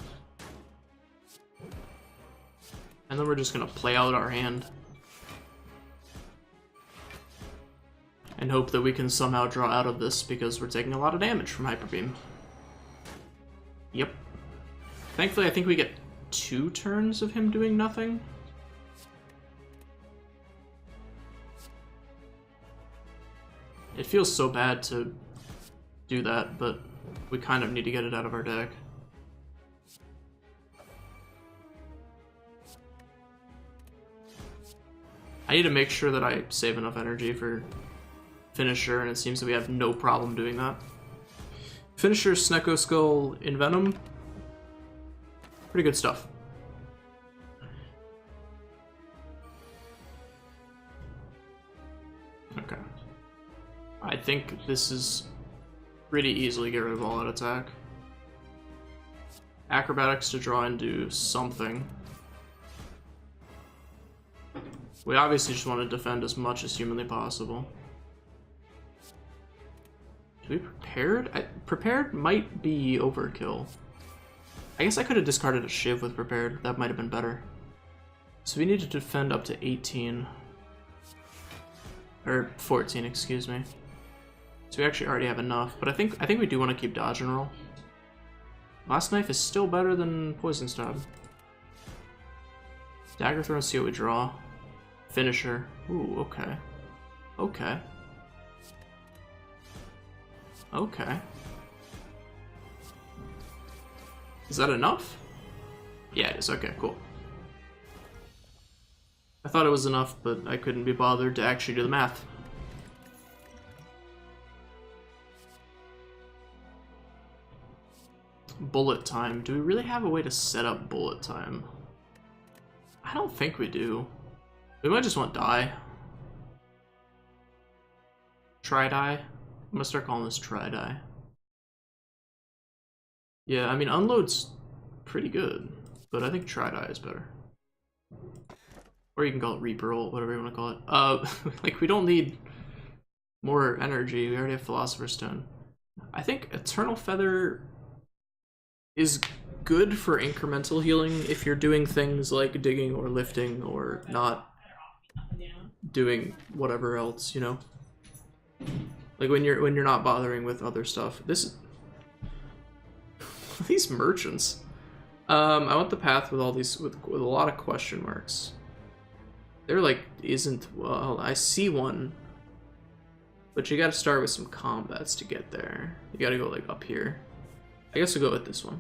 And then we're just gonna play out our hand. And hope that we can somehow draw out of this, because we're taking a lot of damage from Hyper Beam. Yep. Thankfully, I think we get 2 turns of him doing nothing. It feels so bad to do that, but we kind of need to get it out of our deck. I need to make sure that I save enough energy for Finisher, and it seems that we have no problem doing that. Finisher, Snecko Skull, Envenom. Pretty good stuff. Okay. I think this is pretty easily get rid of all out attack. Acrobatics to draw and do something. We obviously just want to defend as much as humanly possible. Do we Prepared? Prepared might be overkill. I guess I could have discarded a Shiv with Prepared. That might have been better. So we need to defend up to 18. Or 14, excuse me. So we actually already have enough, but I think we do want to keep dodge and roll. Last Knife is still better than Poison Stab. Dagger Throw and see what we draw. Finisher. Ooh, okay. Okay. Okay. Is that enough? Yeah, it is. Okay, cool. I thought it was enough, but I couldn't be bothered to actually do the math. Bullet time. Do we really have a way to set up bullet time? I don't think we do. We might just want die. Tri-die? I'm gonna start calling this tri-die. Yeah, I mean, unload's pretty good, but I think tri-die is better. Or you can call it Reaper ult, whatever you want to call it. Like, we don't need more energy. We already have Philosopher's Stone. I think Eternal Feather is good for incremental healing if you're doing things like digging or lifting or not doing whatever else, you know? Like when you're not bothering with other stuff. This these merchants. I want the path with all these with a lot of question marks. They're like isn't well, I see one. But you gotta start with some combats to get there. You gotta go like up here. I guess we'll go with this one.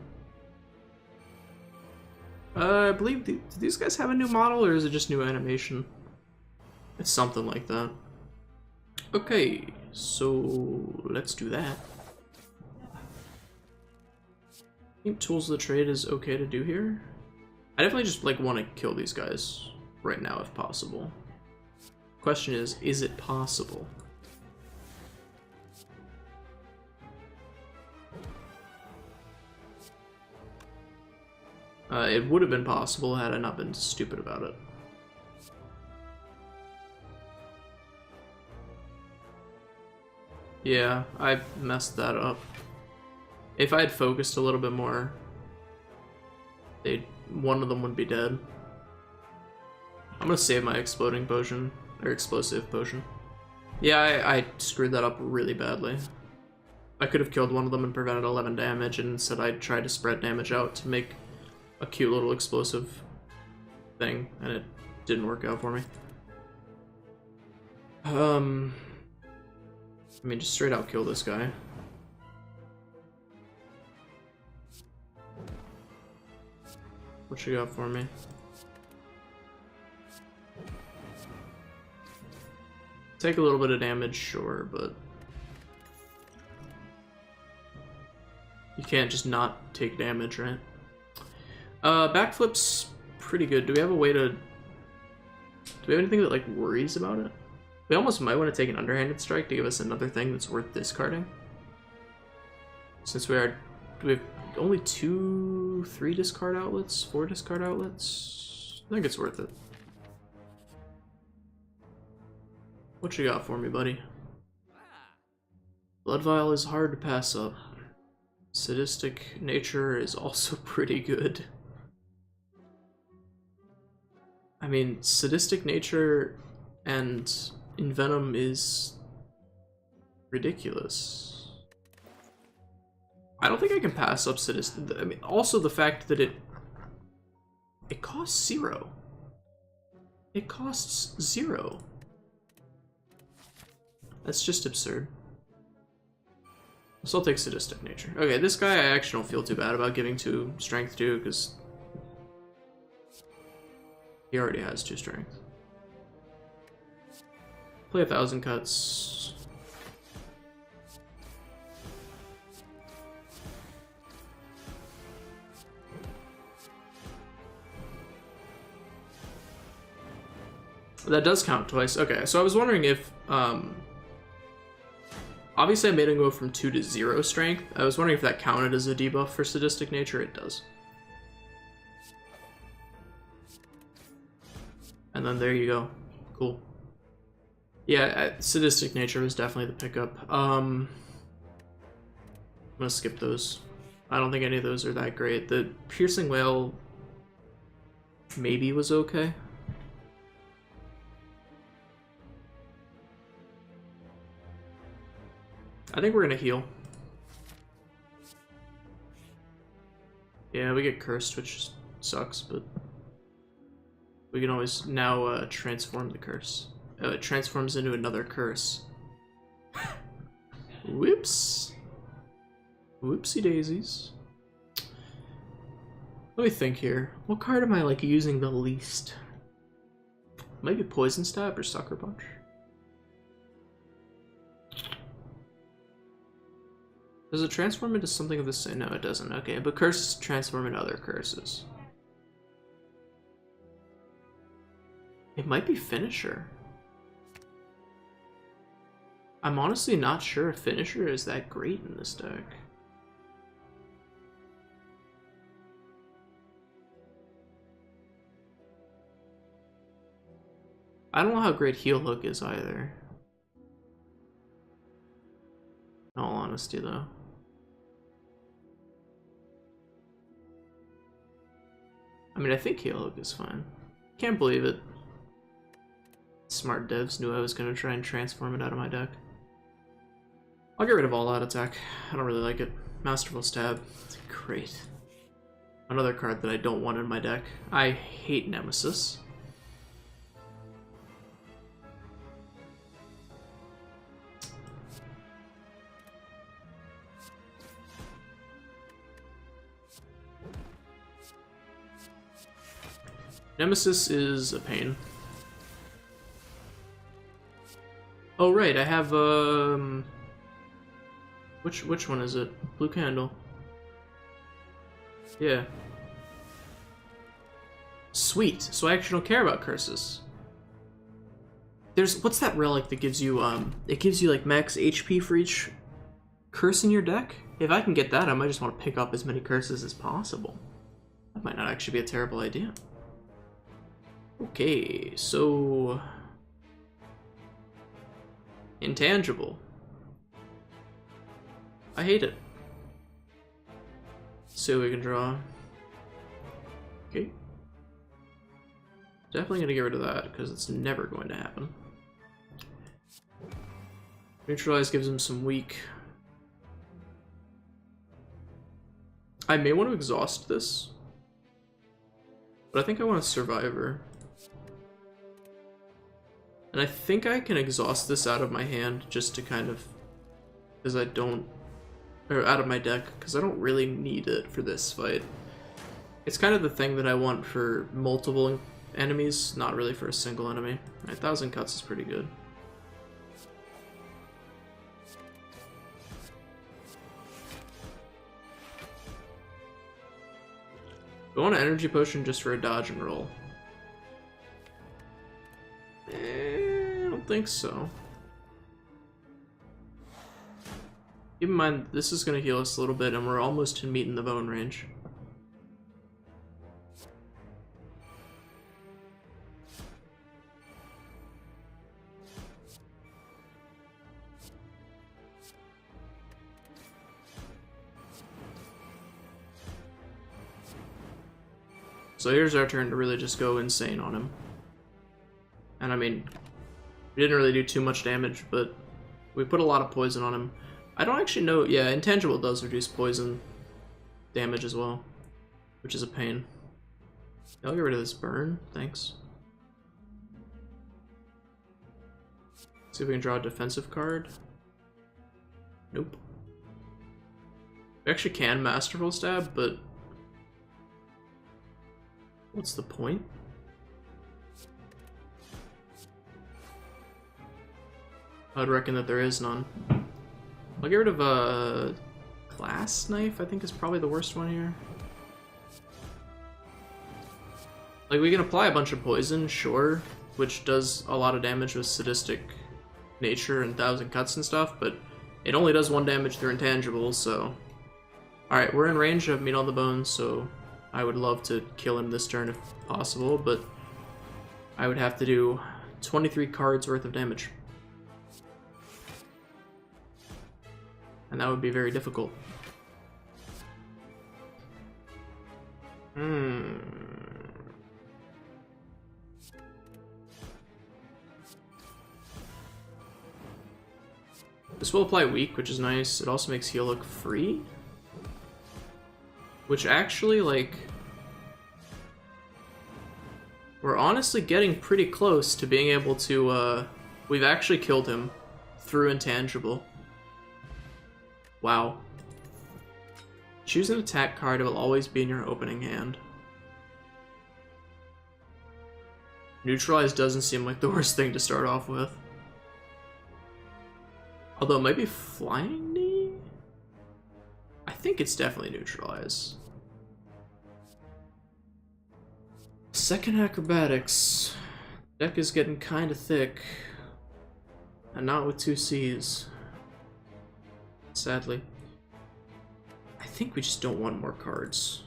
I believe do these guys have a new model or is it just new animation? It's something like that. Okay, so let's do that. I think Tools of the Trade is okay to do here. I definitely just like want to kill these guys right now if possible. Question is it possible? It would have been possible had I not been stupid about it. Yeah, I messed that up. If I had focused a little bit more, one of them would be dead. I'm gonna save my exploding potion, or explosive potion. Yeah, I screwed that up really badly. I could have killed one of them and prevented 11 damage, and instead I tried to spread damage out to make a cute little explosive thing, and it didn't work out for me. I mean, just straight out kill this guy. What you got for me? Take a little bit of damage, sure, but you can't just not take damage, right? Backflip's pretty good. Do we have a way to... Do we have anything that, like, worries about it? We almost might want to take an underhanded strike to give us another thing that's worth discarding. Since we are... Do we have only 3 discard outlets? 4 discard outlets? I think it's worth it. What you got for me, buddy? Blood Vial is hard to pass up. Sadistic Nature is also pretty good. I mean, Sadistic Nature and Envenom is ridiculous. I don't think I can pass up Sadistic. I mean, also the fact that it costs 0. It costs 0. That's just absurd. So I'll take Sadistic Nature. Okay, this guy I actually don't feel too bad about giving 2 strength to, because he already has 2 strength. Play 1,000 cuts. That does count twice. Okay, so I was wondering if obviously I made him go from 2 to 0 strength. I was wondering if that counted as a debuff for Sadistic Nature. It does. And then there you go. Cool. Yeah, Sadistic Nature was definitely the pickup. I'm gonna skip those. I don't think any of those are that great. The Piercing Wail maybe was okay. I think we're gonna heal. Yeah, we get cursed, which sucks, but we can always now transform the curse. It transforms into another curse. Whoops. Whoopsie daisies. Let me think here. What card am I like using the least? Maybe Poison Stab or Sucker Punch. Does it transform into something of the same? No, it doesn't. Okay, but curses transform into other curses. It might be Finisher. I'm honestly not sure if Finisher is that great in this deck. I don't know how great Heel Hook is either. In all honesty, though. I mean, I think Heel Hook is fine. Can't believe it. Smart devs knew I was going to try and transform it out of my deck. I'll get rid of All Out Attack. I don't really like it. Masterful Stab. It's great. Another card that I don't want in my deck. I hate Nemesis. Nemesis is a pain. Oh right, I have which one is it? Blue Candle. Yeah. Sweet. So I actually don't care about curses. There's what's that relic that gives you it gives you like max HP for each curse in your deck? If I can get that, I might just want to pick up as many curses as possible. That might not actually be a terrible idea. Okay, so Intangible. I hate it. See what we can draw. Okay. Definitely gonna get rid of that because it's never going to happen. Neutralize gives him some weak. I may want to exhaust this, but I think I want a Survivor. And I think I can exhaust this out of my hand just to kind of, because I don't, or out of my deck, because I don't really need it for this fight. It's kind of the thing that I want for multiple enemies, not really for a single enemy. 1,000 cuts is pretty good. I want an energy potion just for a dodge and roll. I don't think so. Keep in mind, this is going to heal us a little bit, and we're almost in meat in the bone range. So here's our turn to really just go insane on him. And I mean, we didn't really do too much damage, but we put a lot of poison on him. I don't actually know, yeah, Intangible does reduce poison damage as well, which is a pain. I'll get rid of this burn, thanks. See if we can draw a defensive card. Nope. We actually can Masterful Stab, but what's the point? I'd reckon that there is none. I'll get rid of a Glass Knife, I think is probably the worst one here. Like, we can apply a bunch of poison, sure, which does a lot of damage with Sadistic Nature and 1,000 cuts and stuff, but it only does 1 damage through Intangibles, so... Alright, we're in range of Meat on the Bones, so I would love to kill him this turn if possible, but I would have to do 23 cards worth of damage. And that would be very difficult. This will apply weak, which is nice. It also makes heal look free. Which actually, like... We're honestly getting pretty close to being able to, we've actually killed him through Intangible. Wow. Choose an attack card, it will always be in your opening hand. Neutralize doesn't seem like the worst thing to start off with. Although it might be Flying Knee? I think it's definitely Neutralize. Second Acrobatics. Deck is getting kinda thick. And not with 2 C's. Sadly. I think we just don't want more cards.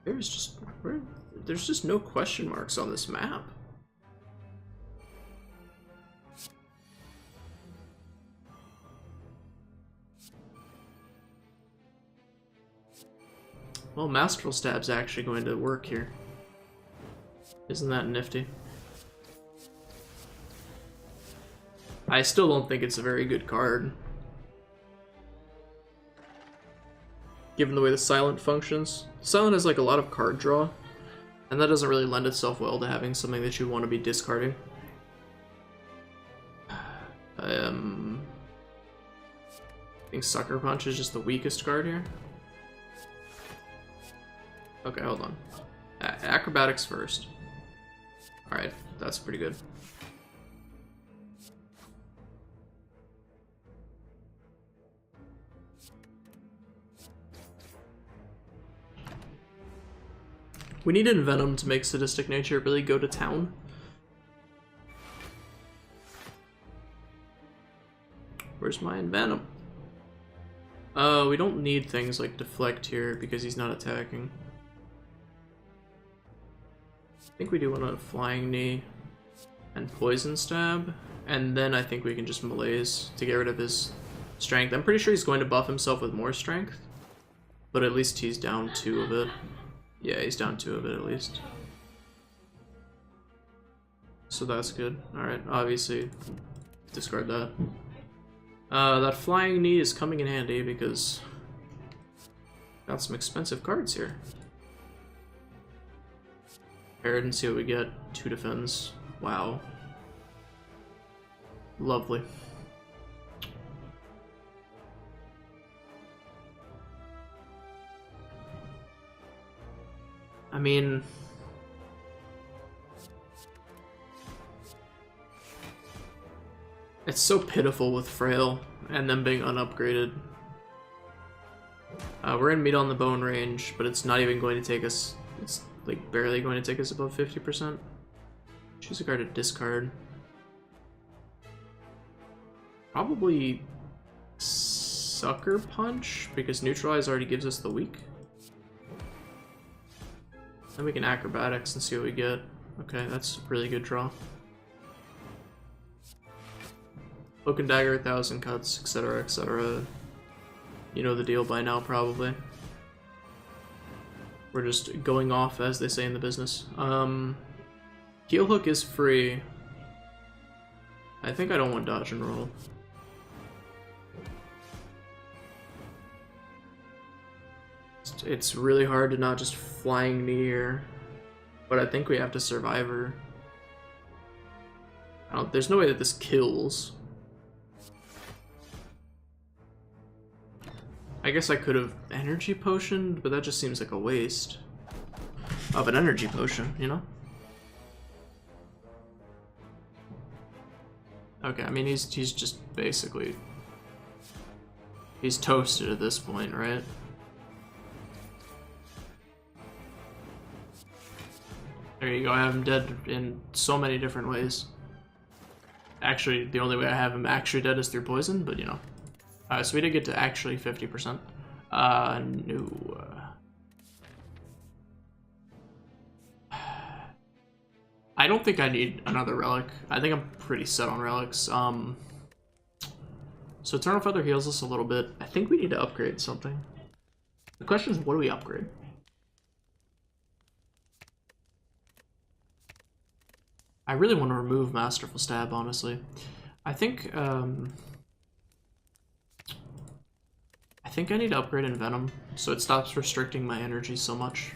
There's just no question marks on this map. Well, Masterful Stab's actually going to work here. Isn't that nifty? I still don't think it's a very good card. Given the way the Silent functions. Silent has like a lot of card draw, and that doesn't really lend itself well to having something that you want to be discarding. I think Sucker Punch is just the weakest card here. Okay, hold on. Acrobatics first. Alright, that's pretty good. We need Envenom to make Sadistic Nature really go to town. Where's my Envenom? We don't need things like Deflect here because he's not attacking. I think we do want a Flying Knee and Poison Stab, and then I think we can just Malaise to get rid of his strength. I'm pretty sure he's going to buff himself with more strength, but at least he's down 2 of it. Yeah, he's down 2 of it at least. So that's good. Alright, obviously discard that. That Flying Knee is coming in handy because got some expensive cards here. Pair it and see what we get. 2 defense. Wow. Lovely. I mean, it's so pitiful with Frail and them being unupgraded. We're gonna meet on the bone range, but it's not even going to take us, it's like barely going to take us above 50%. Choose a card to discard. Probably Sucker Punch, because Neutralize already gives us the weak. Then we can Acrobatics and see what we get. Okay, that's a really good draw. Cloak and Dagger, 1,000 cuts, etc., etc. You know the deal by now, probably. We're just going off, as they say in the business. Heel Hook is free. I think I don't want Dodge and Roll. It's really hard to not just Flying Knee here, but I think we have to Survivor. There's no way that this kills. I guess I could have Energy Potioned, but that just seems like a waste of an Energy Potion, you know? Okay, I mean, he's just basically... he's toasted at this point, right? There you go, I have him dead in so many different ways. Actually, the only way I have him actually dead is through poison, but you know. So we did get to actually 50%. No. I don't think I need another relic. I think I'm pretty set on relics. So Eternal Feather heals us a little bit. I think we need to upgrade something. The question is, what do we upgrade? I really want to remove Masterful Stab, honestly. I think I need to upgrade Envenom, so it stops restricting my energy so much.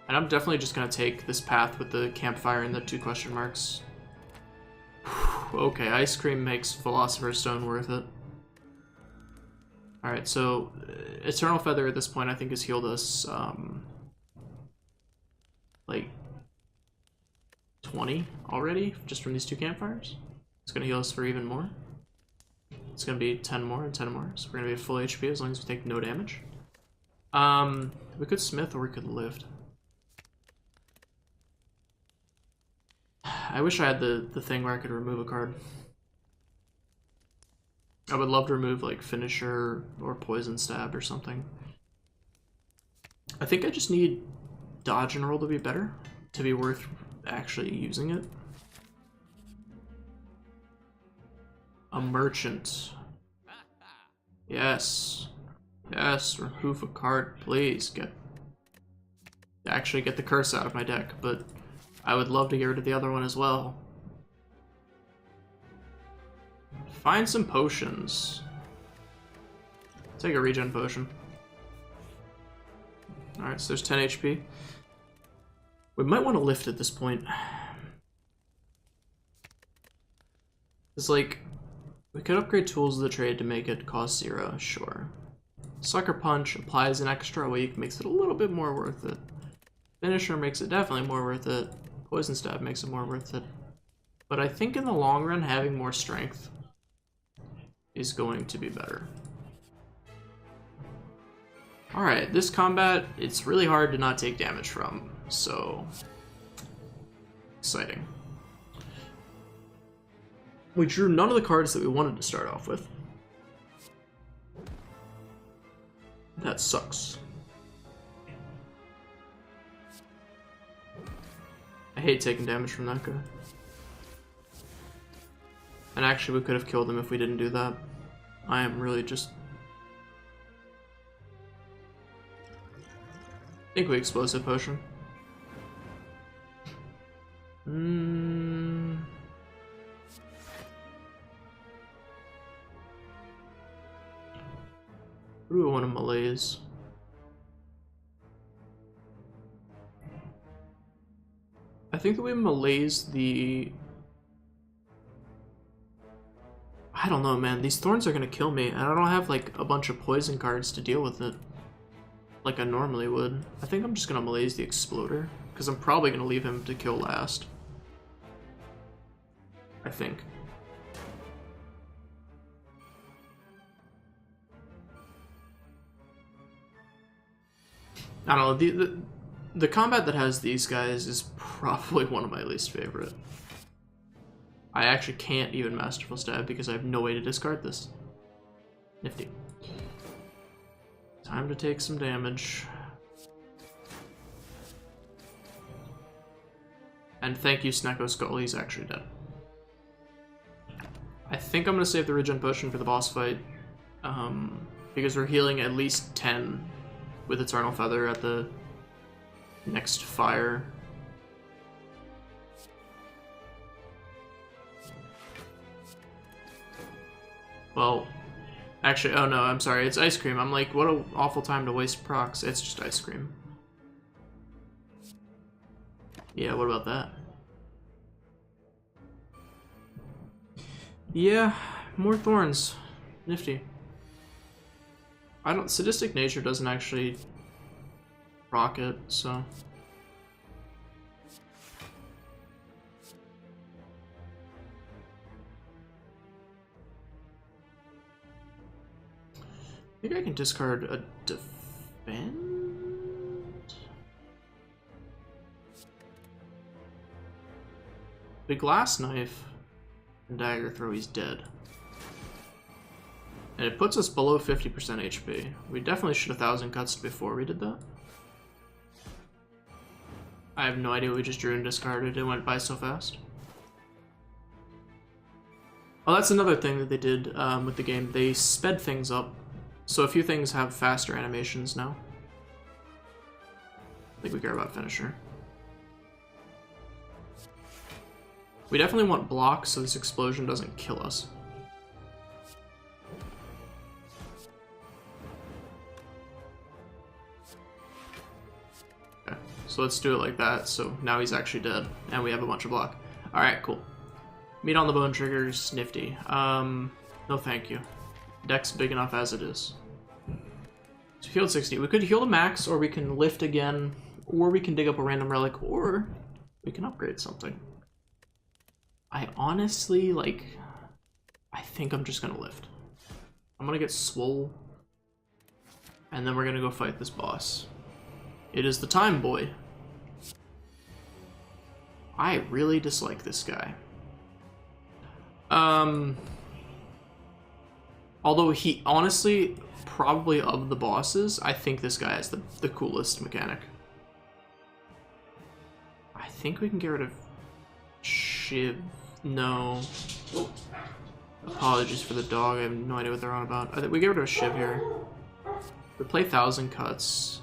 And I'm definitely just gonna take this path with the campfire and the 2 question marks. Okay, Ice Cream makes Philosopher's Stone worth it. Alright, so Eternal Feather at this point I think has healed us, like 20 already, just from these 2 campfires. It's gonna heal us for even more. It's gonna be 10 more and 10 more, so we're gonna be at full HP as long as we take no damage. We could Smith or we could Lift. I wish I had the thing where I could remove a card. I would love to remove like Finisher or Poison Stab or something. I think I just need Dodge and Roll to be better, to be worth actually using it. A Merchant. Yes. Yes, remove a card, please. Actually get the curse out of my deck, but I would love to get rid of the other one as well. Find some potions. Take a regen potion. Alright, so there's 10 HP. We might want to lift at this point. It's like, we could upgrade Tools of the Trade to make it cost 0, sure. Sucker Punch applies an extra weak, makes it a little bit more worth it. Finisher makes it definitely more worth it. Poison Stab makes it more worth it. But I think in the long run, having more strength is going to be better. Alright, this combat, it's really hard to not take damage from, so exciting. We drew none of the cards that we wanted to start off with. That sucks. I hate taking damage from that guy. And actually we could have killed him if we didn't do that. I am really just... I think we Explosive Potion. What do we want to malaise? I think that we malaise the... I don't know, man. These thorns are gonna kill me, and I don't have like a bunch of poison cards to deal with it like I normally would. I think I'm just gonna malaise the Exploder, because I'm probably gonna leave him to kill last. I think. I don't know, the combat that has these guys is probably one of my least favorite. I actually can't even Masterful Stab because I have no way to discard this. Nifty. Time to take some damage. And thank you, Snecko Skull, he's actually dead. I think I'm gonna save the Regen Potion for the boss fight, because we're healing at least 10 with Eternal Feather at the next fire. Well, actually, oh no, I'm sorry, it's Ice Cream. I'm like, what an awful time to waste procs. It's just Ice Cream. Yeah, what about that? Yeah, more thorns. Nifty. Sadistic Nature doesn't actually proc it, so... Maybe I can discard a Defend? The Glass Knife and Dagger Throw, he's dead. And it puts us below 50% HP. We definitely should have 1000 cuts before we did that. I have no idea what we just drew and discarded. It went by so fast. Oh, that's another thing that they did with the game. They sped things up. So a few things have faster animations now. I think we care about Finisher. We definitely want block so this explosion doesn't kill us. Okay, So let's do it like that. So now he's actually dead, and we have a bunch of block. All right, cool. Meat on the bone triggers, nifty. No thank you. Deck's big enough as it is. So healed 60. We could heal to max, or we can lift again, or we can dig up a random relic, or we can upgrade something. I honestly, like, I think I'm just gonna lift. I'm gonna get swole, and then we're gonna go fight this boss. It is the time, boy. I really dislike this guy. Although he, honestly, probably of the bosses, I think this guy has the coolest mechanic. I think we can get rid of Shiv. No. Apologies for the dog, I have no idea what they're on about. I think we get rid of Shiv here. We play 1,000 cuts.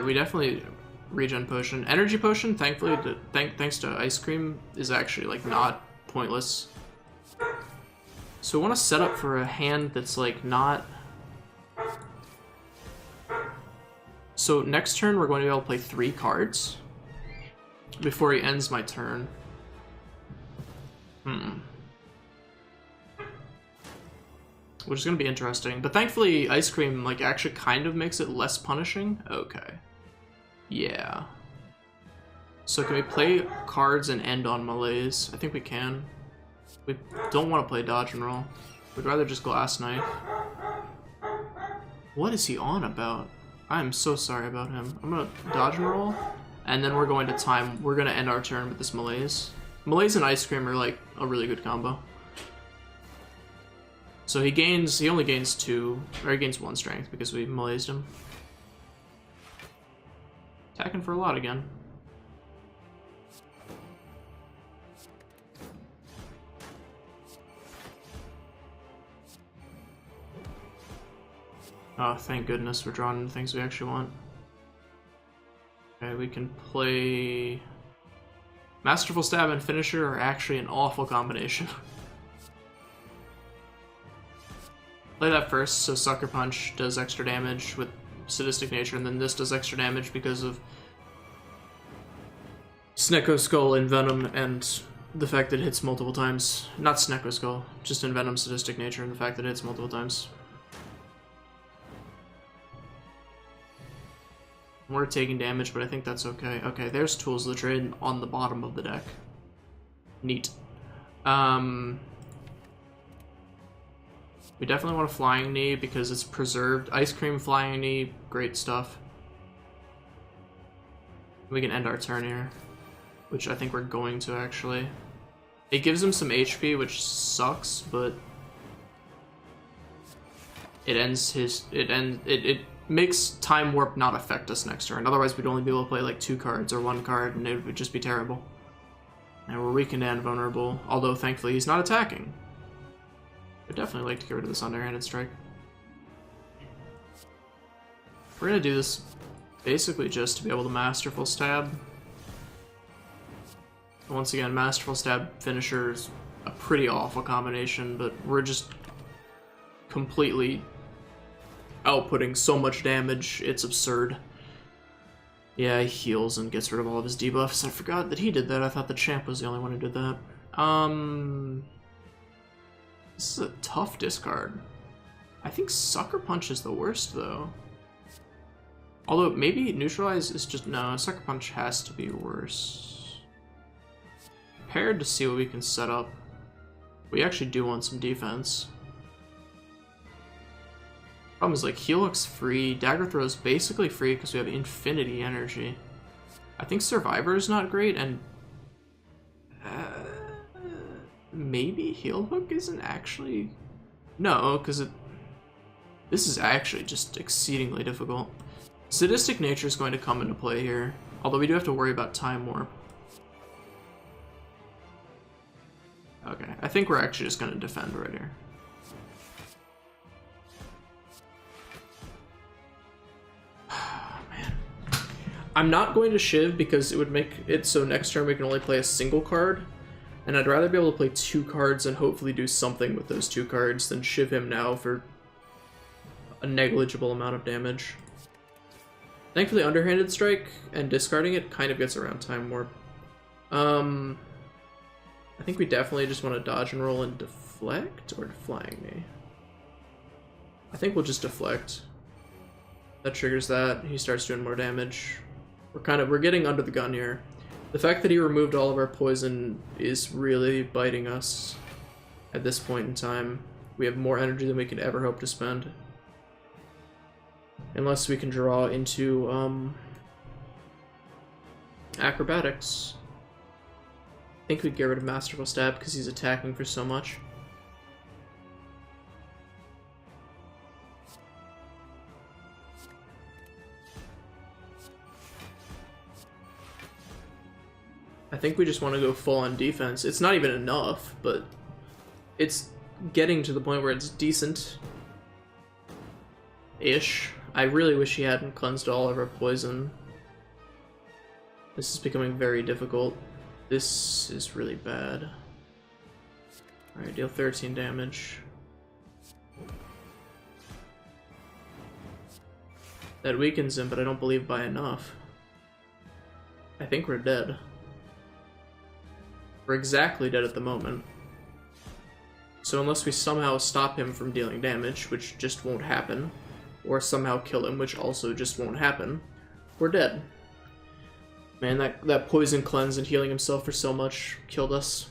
We definitely regen potion. Energy potion, thankfully, thanks to ice cream, is actually like not pointless. So we want to set up for a hand that's like not. So next turn we're going to be able to play 3 cards before he ends my turn. Which is going to be interesting. But thankfully, Ice Cream like actually kind of makes it less punishing. Okay. Yeah. So can we play cards and end on melees? I think we can. We don't want to play dodge and roll. We'd rather just Glass Knife. What is he on about? I'm so sorry about him. I'm going to dodge and roll. And then we're going to time. We're going to end our turn with this melees. Melees and Ice Cream are like a really good combo. So he only gains 2, or he gains 1 strength because we meleesed him. Attacking for a lot again. Oh, thank goodness we're drawing into things we actually want. Okay, we can play... Masterful Stab and Finisher are actually an awful combination. Play that first, so Sucker Punch does extra damage with Sadistic Nature, and then this does extra damage because of Snecko Skull and Venom, and the fact that it hits multiple times. Not Snecko Skull, just in Venom Sadistic Nature, and the fact that it hits multiple times. We're taking damage, but I think that's okay. Okay, there's Tools of the Trade on the bottom of the deck. Neat. We definitely want a Flying Knee because it's preserved. Ice Cream, Flying Knee, great stuff. We can end our turn here, which I think we're going to actually. It gives him some HP, which sucks, but it ends his. It makes Time Warp not affect us next turn. Otherwise, we'd only be able to play like 2 cards or 1 card, and it would just be terrible. And we're weakened and vulnerable. Although thankfully he's not attacking. I'd definitely like to get rid of this underhanded strike. We're gonna do this basically just to be able to Masterful Stab. Once again, Masterful Stab Finisher is a pretty awful combination, but we're just completely outputting so much damage, it's absurd. Yeah, he heals and gets rid of all of his debuffs. I forgot that he did that. I thought the champ was the only one who did that. This is a tough discard. I think Sucker Punch is the worst, though. Although, maybe Neutralize is just... No, Sucker Punch has to be worse. Prepared to see what we can set up. We actually do want some defense. Problem is, like, Heal Hook's free. Dagger Throw's basically free because we have infinity energy. I think Survivor is not great, and... maybe Heal Hook isn't actually... No, because this is actually just exceedingly difficult. Sadistic Nature is going to come into play here, although we do have to worry about Time Warp. Okay, I think we're actually just going to defend right here. Man. I'm not going to Shiv because it would make it so next turn we can only play a single card. And I'd rather be able to play 2 cards and hopefully do something with those 2 cards than Shiv him now for a negligible amount of damage. Thankfully, underhanded strike and discarding it kind of gets around time warp. I think we definitely just want to dodge and roll and deflect, or flying me. I think we'll just deflect. That triggers that. He starts doing more damage. We're getting under the gun here. The fact that he removed all of our poison is really biting us at this point in time. We have more energy than we could ever hope to spend. Unless we can draw into acrobatics. I think we'd get rid of Masterful Stab because he's attacking for so much. I think we just want to go full on defense. It's not even enough, but it's getting to the point where it's decent-ish. I really wish he hadn't cleansed all of our poison. This is becoming very difficult. This is really bad. Alright, deal 13 damage. That weakens him, but I don't believe by enough. I think we're dead. We're exactly dead at the moment. So unless we somehow stop him from dealing damage, which just won't happen, or somehow kill him, which also just won't happen, we're dead. Man, that poison cleanse and healing himself for so much killed us.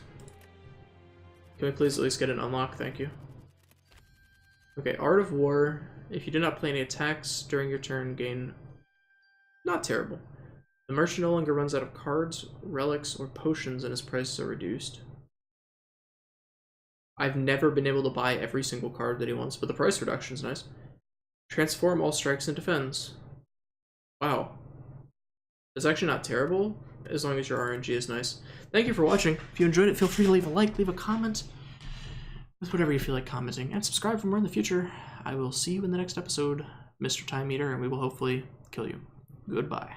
Can we please at least get an unlock? Thank you. Okay, Art of War. If you do not play any attacks during your turn, gain... Not terrible. The merchant no longer runs out of cards, relics, or potions, and his prices are reduced. I've never been able to buy every single card that he wants, but the price reduction is nice. Transform all strikes into defends. Wow. It's actually not terrible, as long as your RNG is nice. Thank you for watching. If you enjoyed it, feel free to leave a like, leave a comment, with whatever you feel like commenting, and subscribe for more in the future. I will see you in the next episode, Mr. Time Eater, and we will hopefully kill you. Goodbye.